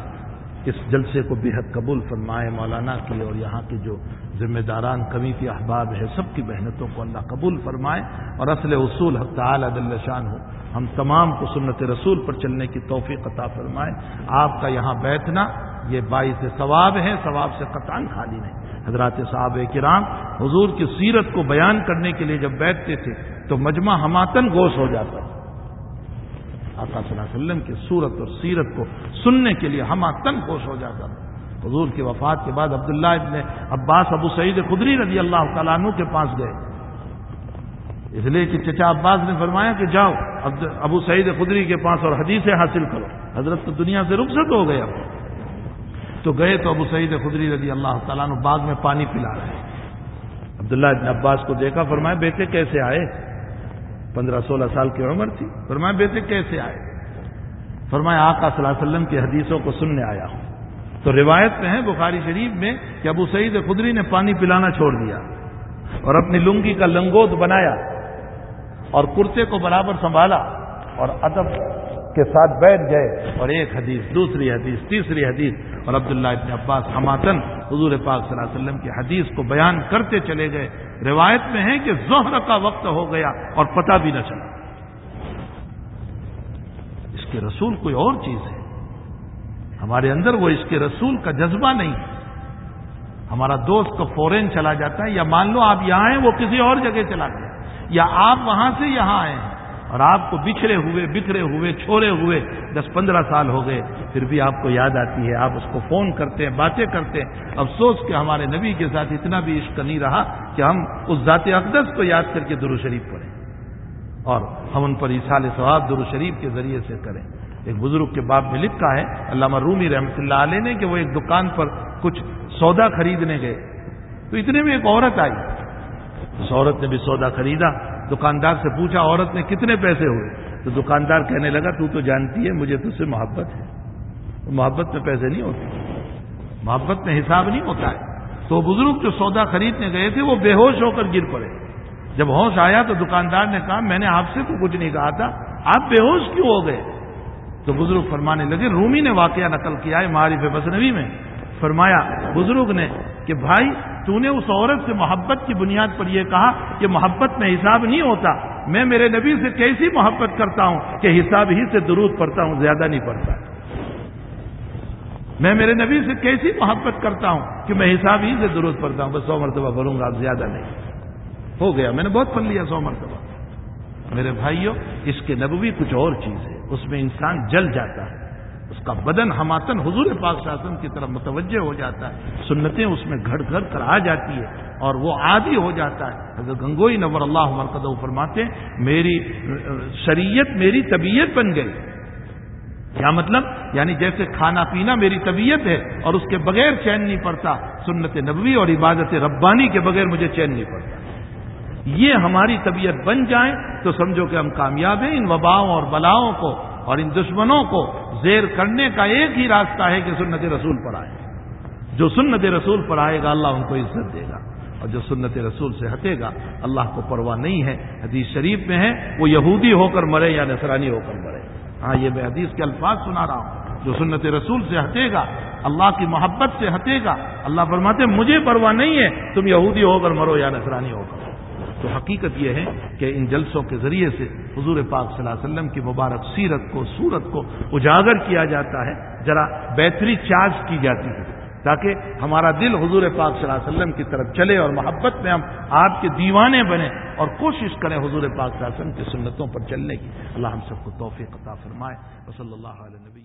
اس جلسے کو بے حد قبول فرمائے، مولانا کی اور یہاں کے جو ذمہ داران کمیٹی احباب ہے سب کی محنتوں کو اللہ قبول فرمائے، اور اصل اصول حق تعالی جل شانہ ہم تمام کو سنت رسول پر چلنے کی توفیق عطا فرمائے. آپ کا یہاں بیٹھنا یہ باعث ثواب ہے، ثواب سے قطعاً خالی نہیں. حضرات صحابہ کرام حضور کی سیرت کو بیان کرنے کے لیے جب بیٹھتے تھے تو مجمع ہماتن گوش ہو جاتا تھا. آقا صلی اللہ علیہ وسلم کی صورت اور سیرت کو سننے کے لیے ہماتن خوش ہو جاتا تھا. حضور کی وفات کے بعد عبداللہ ابن عباس ابو سعید خدری رضی اللہ تعالیٰ عنہ کے پاس گئے، اس لیے کہ چچا عباس نے فرمایا کہ جاؤ ابو سعید خدری کے پاس اور حدیثیں حاصل کرو. حضرت تو دنیا سے رخصت ہو گئے. تو گئے تو ابو سعید خدری رضی اللہ تعالیٰ عنہ باغ میں پانی پلا رہے ہیں. عبداللہ ابن عباس کو دیکھا، فرمایا بیٹے کیسے آئے؟ 15-16 سال کی عمر تھی. فرمایا بیٹے کیسے آئے؟ فرمایا آقا صلی اللہ علیہ وسلم کی حدیثوں کو سننے آیا ہوں. تو روایت میں ہے بخاری شریف میں کہ ابو سعید خدری نے پانی پلانا چھوڑ دیا اور اپنی لنگی کا لنگوٹ بنایا اور کرتے کو برابر سنبھالا اور ادب کے ساتھ بیٹھ گئے، اور ایک حدیث، دوسری حدیث، تیسری حدیث، اور عبداللہ ابن عباس ہماتن حضور پاک صلی اللہ علیہ وسلم کی حدیث کو بیان کرتے چلے گئے. روایت میں ہے کہ ظہر کا وقت ہو گیا اور پتہ بھی نہ چلا. اس کے رسول کوئی اور چیز ہے، ہمارے اندر وہ اس کے رسول کا جذبہ نہیں. ہمارا دوست کو فورین چلا جاتا ہے، یا مان لو آپ یہاں ہیں وہ کسی اور جگہ چلا گیا، یا آپ وہاں سے یہاں آئے ہیں اور آپ کو بکھرے ہوئے چھوڑے ہوئے 10-15 سال ہو گئے، پھر بھی آپ کو یاد آتی ہے، آپ اس کو فون کرتے ہیں، باتیں کرتے ہیں. افسوس کہ ہمارے نبی کے ساتھ اتنا بھی عشق نہیں رہا کہ ہم اس ذات اقدس کو یاد کر کے درود شریف پڑھیں اور ہم ان پر ایصال ثواب درود شریف کے ذریعے سے کریں. ایک بزرگ کے باب میں لکھا ہے علامہ رومی رحمۃ اللہ علیہ نے کہ وہ ایک دکان پر کچھ سودا خریدنے گئے تو اتنے میں ایک عورت آئی. اس عورت نے بھی سودا خریدا. دکاندار سے پوچھا عورت نے کتنے پیسے ہوئے؟ تو دکاندار کہنے لگا تو جانتی ہے مجھے تجھ سے محبت ہے. محبت میں پیسے نہیں ہوتے، محبت میں حساب نہیں ہوتا ہے. تو بزرگ جو سودا خریدنے گئے تھے وہ بے ہوش ہو کر گر پڑے. جب ہوش آیا تو دکاندار نے کہا میں نے آپ سے تو کچھ نہیں کہا تھا، آپ بے ہوش کیوں ہو گئے؟ تو بزرگ فرمانے لگے، رومی نے واقعہ نقل کیا ہے معارف مثنوی میں، فرمایا بزرگ نے کہ بھائی تو نے اس عورت سے محبت کی بنیاد پر یہ کہا کہ محبت میں حساب نہیں ہوتا، میں میرے نبی سے کیسی محبت کرتا ہوں کہ حساب ہی سے درود پڑھتا ہوں، زیادہ نہیں پڑھتا. میں میرے نبی سے کیسی محبت کرتا ہوں کہ میں حساب ہی سے درود پڑھتا ہوں، بس 100 مرتبہ پڑھوں گا، اب زیادہ نہیں. ہو گیا، میں نے بہت پڑھ لیا 100 مرتبہ. میرے بھائیوں، اس کے نبوی کچھ اور چیز ہے، اس میں انسان جل جاتا ہے. اس کا بدن ہماتن حضور پاک صلی اللہ علیہ وسلم کی طرف متوجہ ہو جاتا ہے، سنتیں اس میں گھڑ گھڑ کر آ جاتی ہے اور وہ عادی ہو جاتا ہے۔ حضرت گنگوئی نور اللہ مرقدہ فرماتے ہیں میری شریعت میری طبیعت بن گئی۔ کیا مطلب؟ یعنی جیسے کھانا پینا میری طبیعت ہے اور اس کے بغیر چین نہیں پڑتا، سنت نبوی اور عبادت ربانی کے بغیر مجھے چین نہیں پڑتا۔ یہ ہماری طبیعت بن جائیں تو سمجھو کہ ہم کامیاب ہیں۔ ان وباؤں اور بلاؤں کو اور ان دشمنوں کو زیر کرنے کا ایک ہی راستہ ہے کہ سنت رسول پر آئے۔ جو سنت رسول پر آئے گا اللہ ان کو عزت دے گا، اور جو سنت رسول سے ہٹے گا اللہ کو پرواہ نہیں ہے۔ حدیث شریف میں ہے وہ یہودی ہو کر مرے یا نصرانی ہو کر مرے۔ ہاں یہ میں حدیث کے الفاظ سنا رہا ہوں۔ جو سنت رسول سے ہٹے گا، اللہ کی محبت سے ہٹے گا، اللہ فرماتے ہیں مجھے پرواہ نہیں ہے تم یہودی ہو کر مرو یا نصرانی ہو کر۔ تو حقیقت یہ ہے کہ ان جلسوں کے ذریعے سے حضور پاک صلی اللہ علیہ وسلم کی مبارک سیرت کو، صورت کو اجاگر کیا جاتا ہے، ذرا بیٹری چارج کی جاتی ہے تاکہ ہمارا دل حضور پاک صلی اللہ علیہ وسلم کی طرف چلے اور محبت میں ہم آپ کے دیوانے بنیں اور کوشش کریں حضور پاک صلی اللہ علیہ وسلم کی سنتوں پر چلنے کی۔ اللہ ہم سب کو توفیق عطا فرمائے۔ وصلی اللہ علیہ نبی